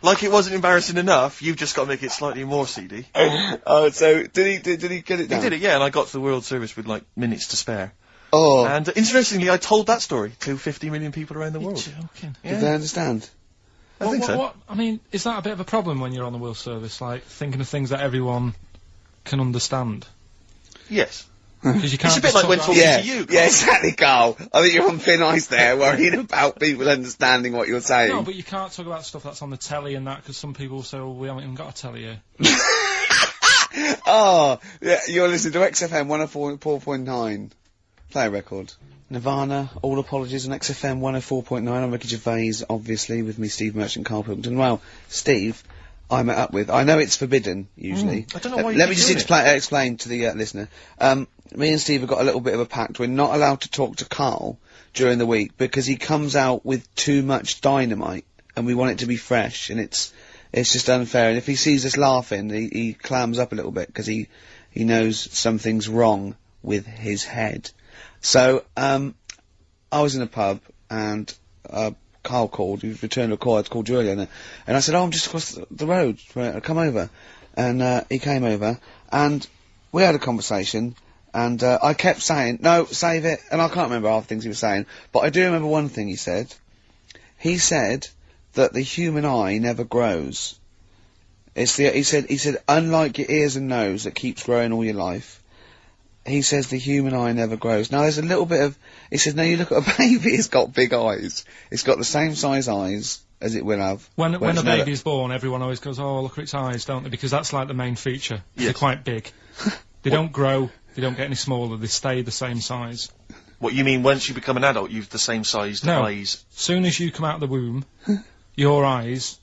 Like it wasn't embarrassing enough, you've just got to make it slightly more seedy. Oh, so did he get it down? He did it, yeah, and I got to the World Service with, like, minutes to spare. Oh. And, interestingly, I told that story to 50 million people around the world. You're joking. Yeah. Did they understand? I think so. I mean, is that a bit of a problem when you're on the World Service, like, thinking of things that everyone can understand? Yes. Because you can't. It's a bit like when talking to you, Carl. Yeah, exactly, Carl. I think you're on thin ice there, worrying about people understanding what you're saying. No, but you can't talk about stuff that's on the telly and that, because some people say, well, we haven't even got a telly here. Oh, yeah, you're listening to XFM 104.9. Play a record. Nirvana, all apologies on XFM 104.9. I'm Ricky Gervais, obviously, with me, Steve Merchant, Karl Pilkington. Well, Steve, I met up with. I know it's forbidden, usually. I don't know why you Let me keep just doing explain to the listener. Me and Steve have got a little bit of a pact. We're not allowed to talk to Karl during the week because he comes out with too much dynamite, and we want it to be fresh, and it's just unfair. And if he sees us laughing, he clams up a little bit because he knows something's wrong with his head. So I was in a pub and Karl called. He returned a call. I'd called you earlier, and I said, "Oh, I'm just across the road. Come over." And he came over, and we had a conversation. And I kept saying, "No, save it." And I can't remember half the things he was saying, but I do remember one thing he said. He said that the human eye never grows. He said, unlike your ears and nose that keeps growing all your life, he says the human eye never grows. Now there's a little bit of, he says, now you look at a baby, it's got big eyes. It's got the same size eyes as it will have. When a baby is born, everyone always goes, oh, look at its eyes, don't they? Because that's like the main feature. Yes. They're quite big. They don't grow, they don't get any smaller, they stay the same size. What you mean, once you become an adult, you've the same sized eyes? Soon as you come out of the womb, your eyes,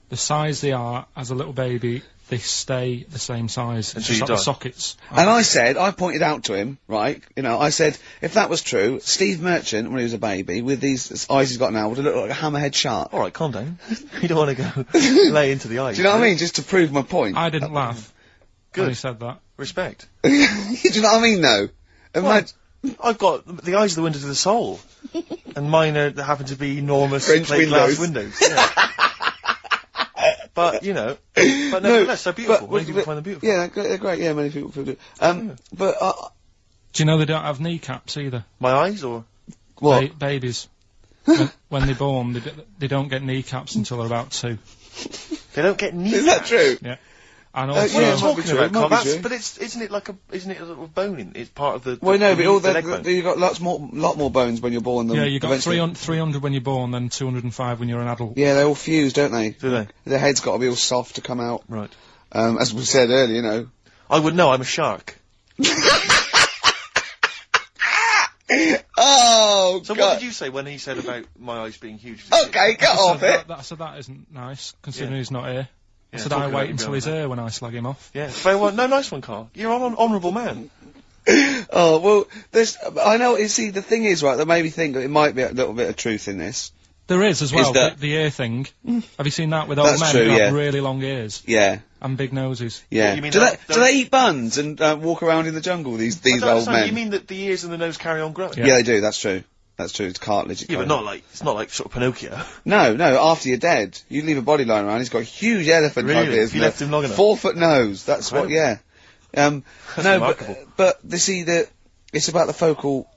the size they are as a little baby, they stay the same size. It's just like the sockets. And I pointed out to him, right, I said, if that was true, Steve Merchant, when he was a baby, with these eyes he's got now, would have looked like a hammerhead shark. Alright, calm down. You don't want to go lay into the eyes. Do you know what I mean? Just to prove my point. I didn't laugh when he said that. Respect. Do you know what I mean, though? I've got the eyes are the windows of the soul, and mine happen to be enormous French plate glass windows. Yeah. But nevertheless, they're beautiful. Many people find them beautiful. Yeah, they're great. Yeah, many people do. But do you know they don't have kneecaps either? My eyes, or what? Babies. when they're born, they don't get kneecaps until they're about 2. They don't get kneecaps. Is that true? Yeah. And also, what are you talking about, Carl? True. But isn't it a little bone? It's part of the. Well, no, but the leg bone. you've got lot more bones when you're born than. Yeah, you got eventually. 300 when you're born, then 205 when you're an adult. Yeah, they all fuse, don't they? Do they? The head's got to be all soft to come out. Right. As we said earlier, I would know. I'm a shark. Oh, So God. what did you say when he said about my eyes being huge? Okay, get off it. I said that isn't nice, considering Yeah. he's not here. I Yeah, said talking I about wait him until being he's on here when I slag him off. Yeah, very well. No, nice one, Carl. You're an honourable man. Oh, well, I know, see, the thing is, right, that made me think that it might be a little bit of truth in this. There is as well, that- the ear thing. Have you seen that with old That's men true, who yeah. have really long ears Yeah, and big noses? yeah. You mean do that- they eat buns and walk around in the jungle, these I don't old understand. men? You mean that the ears and the nose carry on growing? Yeah. Yeah, they do, that's true. That's true, it's cartilage. Yeah, but it's not like sort of Pinocchio. No, after you're dead. You leave a body lying around, he's got a huge elephant type Really? ears. If you left him long enough? 4-foot nose, that's what, yeah. No, remarkable. but it's about the focal,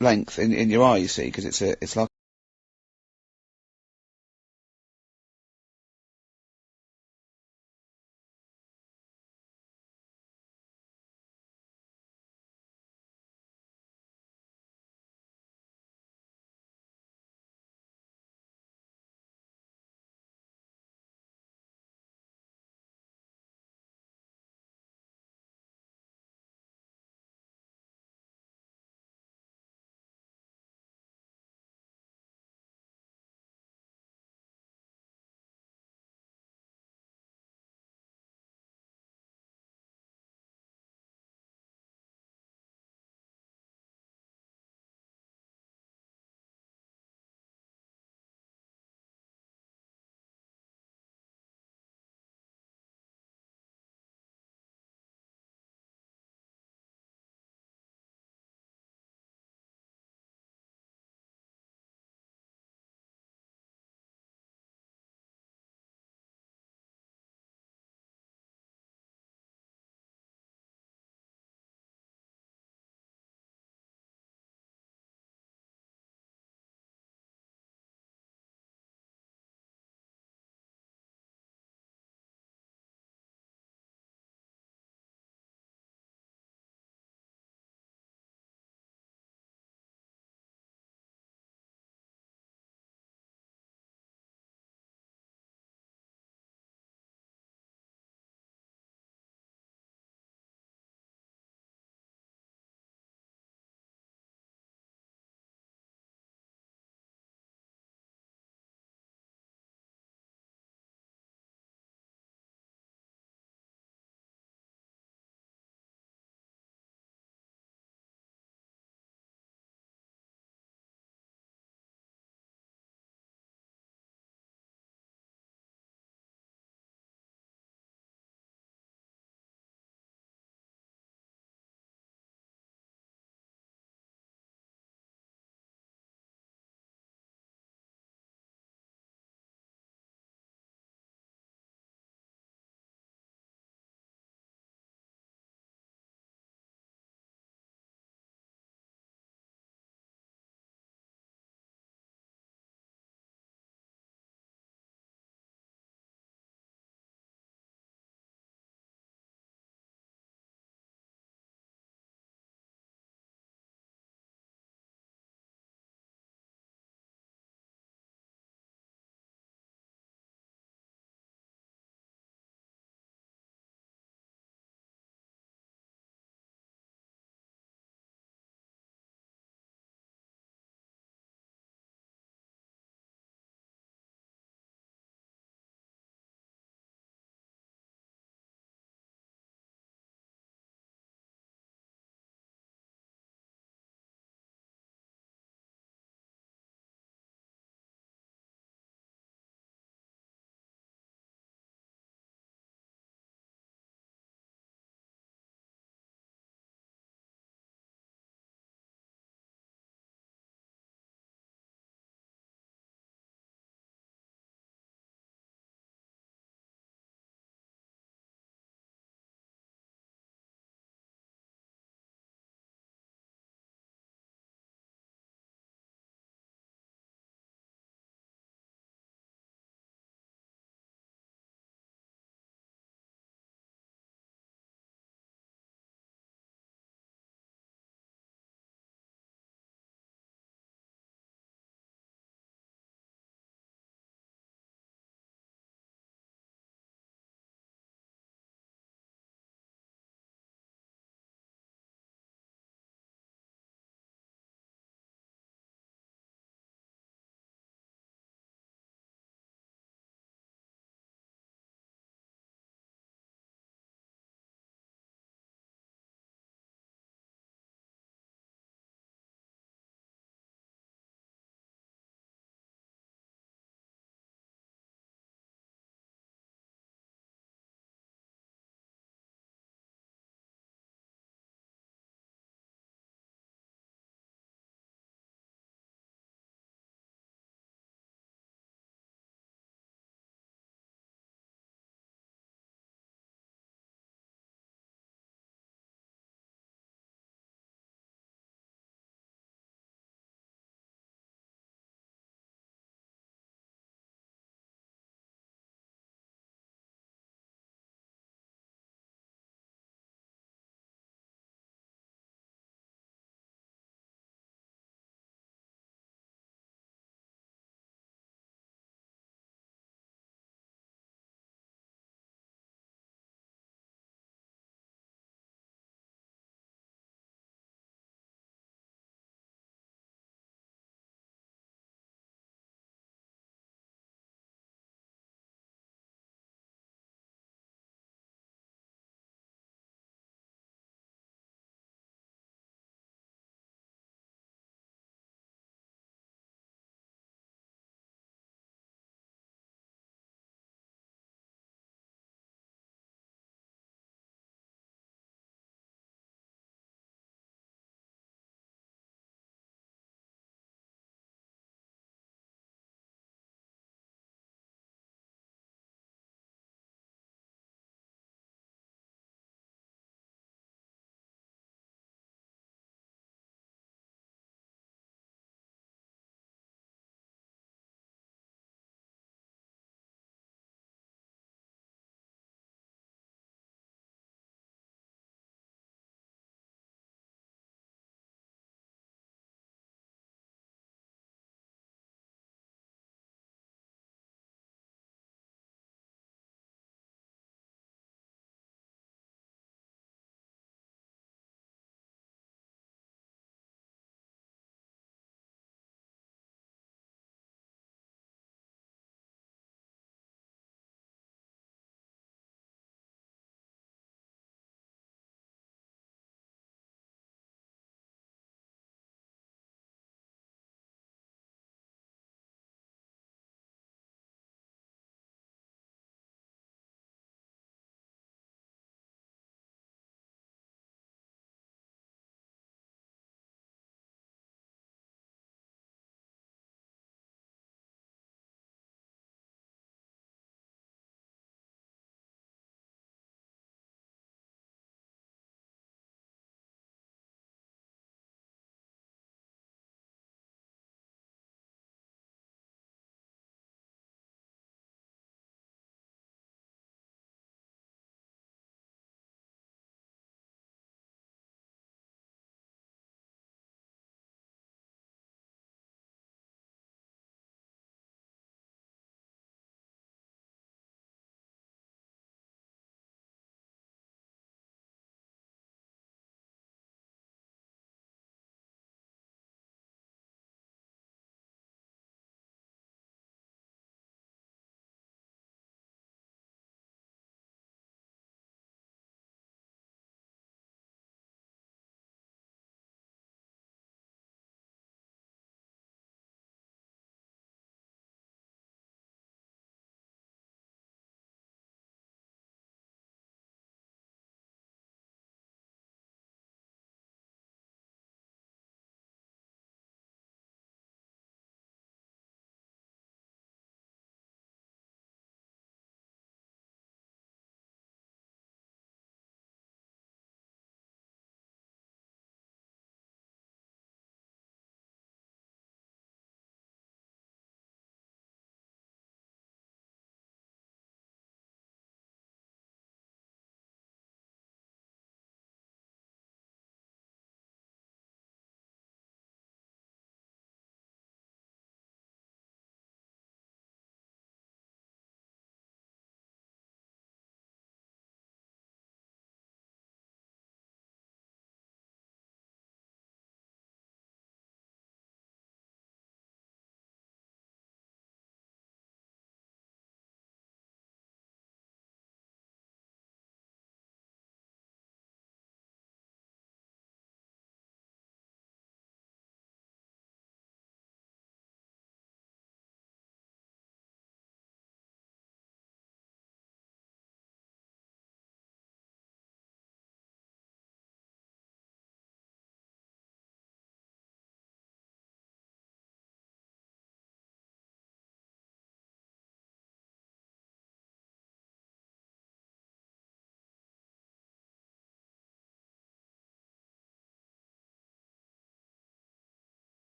length in your eye, you see, because it's like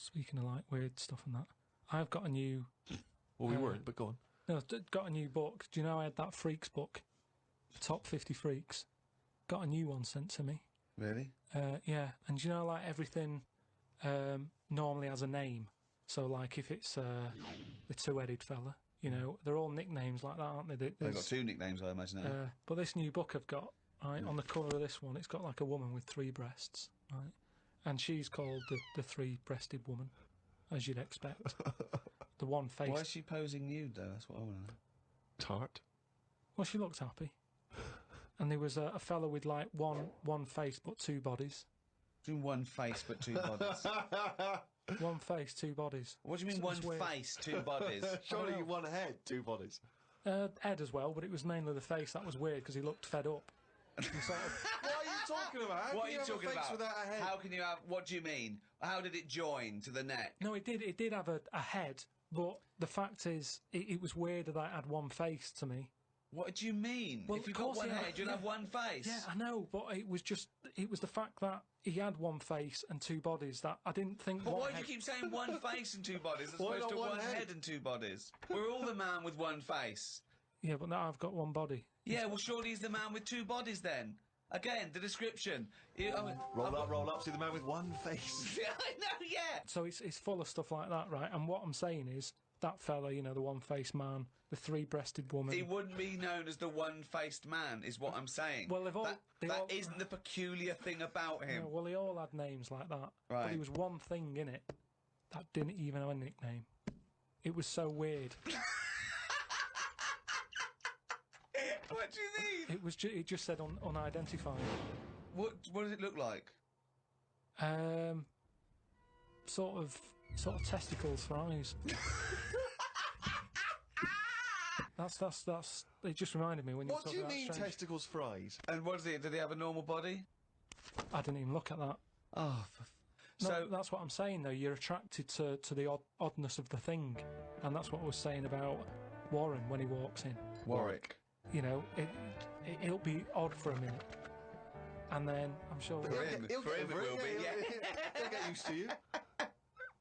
speaking of like weird stuff and that, I've got a new. Well, we weren't, but go on. No, got a new book. Do you know I had that Freaks book, the top 50 freaks? Got a new one sent to me. Really? Yeah, and do you know like everything normally has a name. So like if it's the two-headed fella, you know, they're all nicknames like that, aren't they? They've got 2 nicknames, I imagine. But this new book I've got, right, on the cover of this one, it's got like a woman with 3 breasts, right? And she's called the three-breasted woman, as you'd expect. The one face. Why is she posing nude, though? That's what I want to know. Tart. Well, she looked happy. And there was a fella with like one face but 2 bodies. Doing one face but 2 bodies. One face, 2 bodies. What do you mean one face, 2 bodies? Surely one head, 2 bodies. Head as well, but it was mainly the face that was weird because he looked fed up. He sort of, What are you talking about? What are you talking about? Without a head? How can you have? What do you mean? How did it join to the neck? no, it did have a head, but the fact is, it was weird that it had one face to me. What do you mean? Well, if you've of got course one he had- head, you'll yeah. have one face. Yeah, I know, but it was the fact that he had one face and 2 bodies that I didn't think. But one why do head- you keep saying one face and 2 bodies as Why opposed not to one one head? head and 2 bodies? We're all the man with one face. Yeah, but now I've got one body. Yeah, well, surely he's the man with 2 bodies then. Again, the description. Roll up, see the man with one face. I know, yeah. So it's full of stuff like that, right? And what I'm saying is, that fella, you know, the one-faced man, the 3-breasted woman. He wouldn't be known as the one-faced man, is what I'm saying. Well, they all- that isn't the peculiar thing about him. Yeah, well, they all had names like that. But Right. there was one thing in it that didn't even have a nickname. It was so weird. What do you mean? It just said unidentified. What does it look like? Sort of testicles for eyes. That's. It just reminded me when you. What do you mean testicles for eyes? And what is it? Did he have a normal body? I didn't even look at that. Oh, No, so that's what I'm saying though. You're attracted to the oddness of the thing, and that's what I was saying about Warren when he walks in. Warwick. You know, it'll be odd for a minute, and then I'm sure For him it will be. Yeah. He'll get used to you.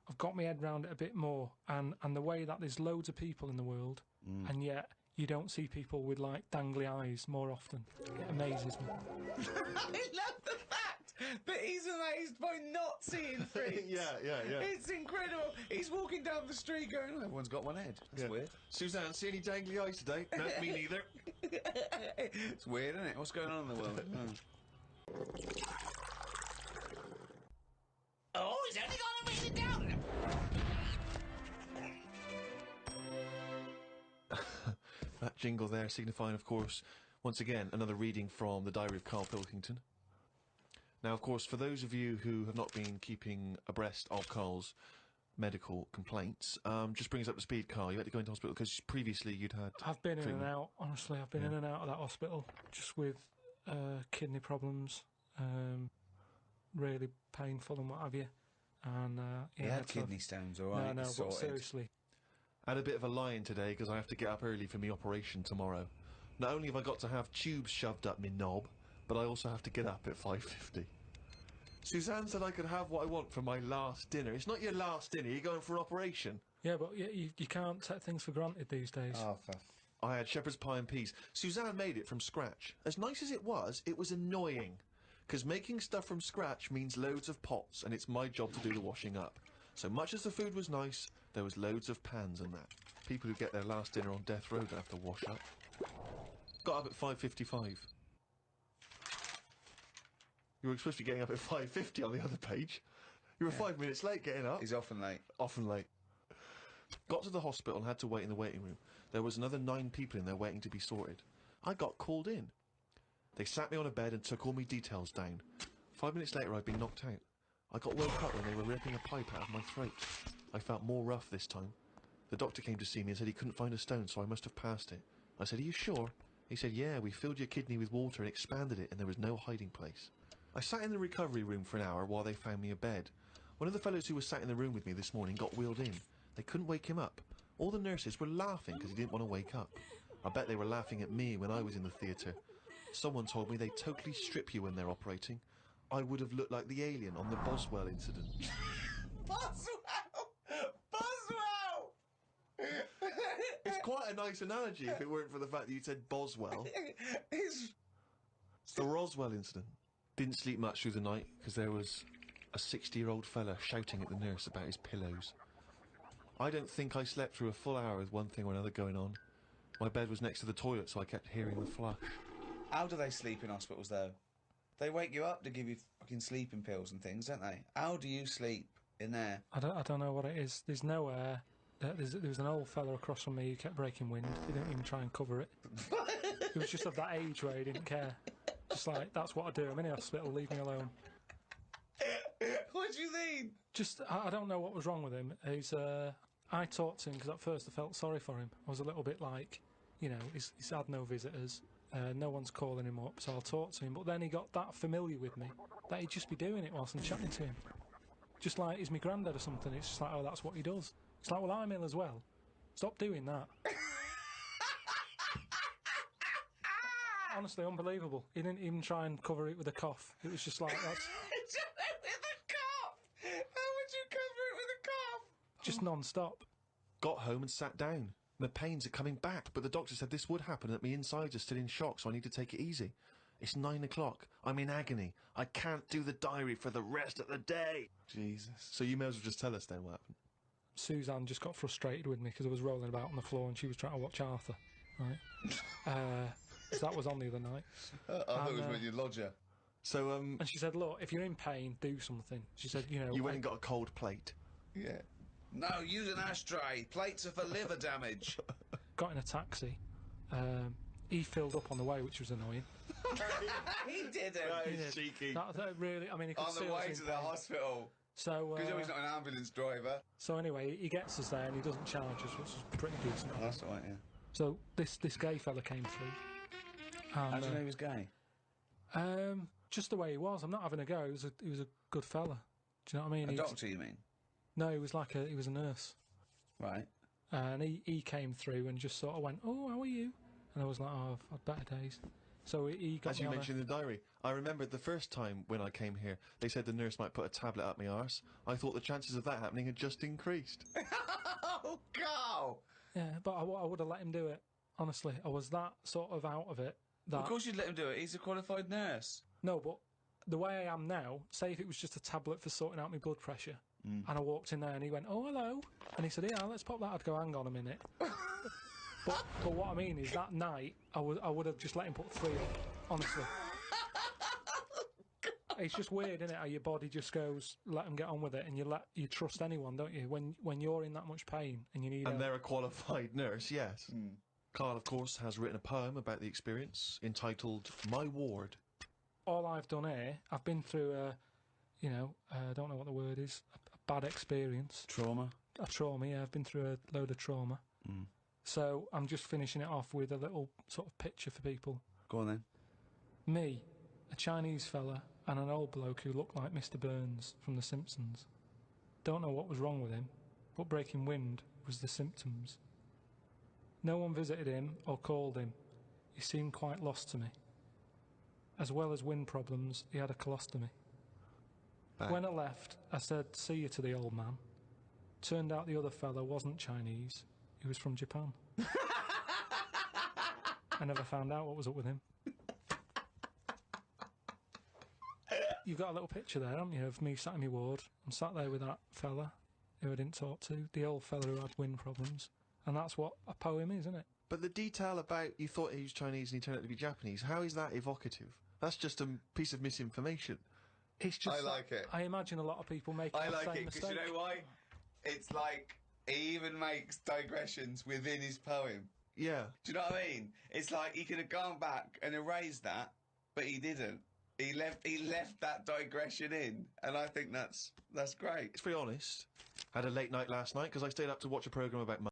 I've got my head round it a bit more, and the way that there's loads of people in the world, and yet you don't see people with like dangly eyes more often. It amazes me. I love the fact that he's amazed by not seeing freaks. Yeah. It's incredible. He's walking down the street going, oh, everyone's got one head. That's weird. Suzanne, see any dangly eyes today? No, me neither. It's weird, isn't it? What's going on in the world? Oh, he's only gonna read it down. That jingle there signifying, of course, once again, another reading from the Diary of Karl Pilkington. Now, of course, for those of you who have not been keeping abreast of Karl's medical complaints, just bring us up to speed, Karl. You had to go into hospital because previously you'd had I've been in treatment. and out. Honestly, I've been in and out of that hospital just with kidney problems, really painful and what have you. And He had kidney stones, alright. No, but seriously. I had a bit of a lie-in today because I have to get up early for my operation tomorrow. Not only have I got to have tubes shoved up my knob, but I also have to get up at 5:50. Suzanne said I could have what I want for my last dinner. It's not your last dinner, you're going for an operation. Yeah, but you can't take things for granted these days. Oh, I had shepherd's pie and peas. Suzanne made it from scratch. As nice as it was annoying. Because making stuff from scratch means loads of pots, and it's my job to do the washing up. So much as the food was nice, there was loads of pans and that. People who get their last dinner on death row don't have to wash up. Got up at 5:55. You were supposed to be getting up at 5:50 on the other page. You were 5 minutes late getting up. He's often late. Often late. Got to the hospital and had to wait in the waiting room. There was another 9 people in there waiting to be sorted. I got called in. They sat me on a bed and took all my details down. 5 minutes later I'd been knocked out. I got woke up when they were ripping a pipe out of my throat. I felt more rough this time. The doctor came to see me and said he couldn't find a stone, so I must have passed it. I said, "Are you sure?" He said, "Yeah, we filled your kidney with water and expanded it and there was no hiding place." I sat in the recovery room for an hour while they found me a bed. One of the fellows who was sat in the room with me this morning got wheeled in. They couldn't wake him up. All the nurses were laughing because he didn't want to wake up. I bet they were laughing at me when I was in the theatre. Someone told me they totally strip you when they're operating. I would have looked like the alien on the Boswell incident. Boswell! quite a nice analogy if it weren't for the fact that you said Boswell. It's The Roswell incident. Didn't sleep much through the night because there was a 60-year-old fella shouting at the nurse about his pillows. I don't think I slept through a full hour with one thing or another going on. My bed was next to the toilet, so I kept hearing the flush. How do they sleep in hospitals, though? They wake you up to give you fucking sleeping pills and things, don't they? How do you sleep in there? I don't know what it is. There's no air. There was an old fella across from me who kept breaking wind. He didn't even try and cover it. He was just of that age where he didn't care. Just like, that's what I do. I'm in the hospital, leave me alone. What do you mean? Just, I don't know what was wrong with him. I talked to him because at first I felt sorry for him. I was a little bit like, you know, he's had no visitors. No one's calling him up, so I'll talk to him. But then he got that familiar with me that he'd just be doing it whilst I'm chatting to him. Just like he's my granddad or something. It's just like, oh, that's what he does. It's like, well, I'm ill as well. Stop doing that. Honestly, unbelievable. He didn't even try and cover it with a cough. It was just like, that's... With a cough? How would you cover it with a cough? just non-stop. Got home and sat down. The pains are coming back, but the doctor said this would happen, that my insides are still in shock, so I need to take it easy. It's 9 o'clock. I'm in agony. I can't do the diary for the rest of the day. Jesus. So you may as well just tell us then what happened. Suzanne just got frustrated with me because I was rolling about on the floor and she was trying to watch Arthur. Right? So that was on the other night. I thought it was when you lodge her. So, And she said, look, if you're in pain, do something. She said, you know... you went and got a cold plate. Yeah. No, use an ashtray. Plates are for liver damage. Got in a taxi. He filled up on the way, which was annoying. He didn't. That He is did. cheeky. That really... I mean, he could On see the us way in to the pain. hospital. So, Because he's not an ambulance driver. so anyway, he gets us there and he doesn't charge us, which is pretty decent. Oh, that's right, yeah. So this gay fella came through. How do you know he was gay? Just the way he was. I'm not having a go. He was a good fella. Do you know what I mean? A He was- doctor, you mean? No, he was a nurse. Right. And he came through and just sort of went, "Oh, how are you?" And I was like, "Oh, I've had better days." So he got As me you on a- mentioned in the diary, I remembered the first time when I came here, they said the nurse might put a tablet up my arse. I thought the chances of that happening had just increased. Oh, Karl! Yeah, but I would have let him do it. Honestly, I was that sort of out of it. That Of course you'd let him do it. He's a qualified nurse. No, but the way I am now, say if it was just a tablet for sorting out my blood pressure, and I walked in there and he went, "Oh, hello," and he said, "Yeah, let's pop that." I'd go, "Hang on a minute." but what I mean is that night I would have just let him put 3 up, honestly. It's just weird, isn't it? How your body just goes, let him get on with it, and you trust anyone, don't you? When you're in that much pain and you need. And they're a qualified nurse, yes. Karl, of course, has written a poem about the experience entitled My Ward. All I've done here, I've been through I don't know what the word is, a bad experience. Trauma. A trauma, yeah, I've been through a load of trauma. So I'm just finishing it off with a little sort of picture for people. Go on then. Me, a Chinese fella, and an old bloke who looked like Mr. Burns from The Simpsons. Don't know what was wrong with him, but breaking wind was the symptoms. No one visited him or called him. He seemed quite lost to me. As well as wind problems, he had a colostomy. Back. When I left, I said, "See you" to the old man. Turned out the other fella wasn't Chinese. He was from Japan. I never found out what was up with him. You've got a little picture there, haven't you, of me sat in my ward. I'm sat there with that fella who I didn't talk to, the old fella who had wind problems. And that's what a poem is, isn't it? But the detail about you thought he was Chinese and he turned out to be Japanese, how is that evocative? That's just a piece of misinformation. It's just I like it. I imagine a lot of people make I the like same it because mistake. you know why? It's like he even makes digressions within his poem. Yeah. Do you know what I mean? It's like he could have gone back and erased that, but he didn't. He left that digression in, and I think that's great. To be honest, had a late night last night because I stayed up to watch a programme about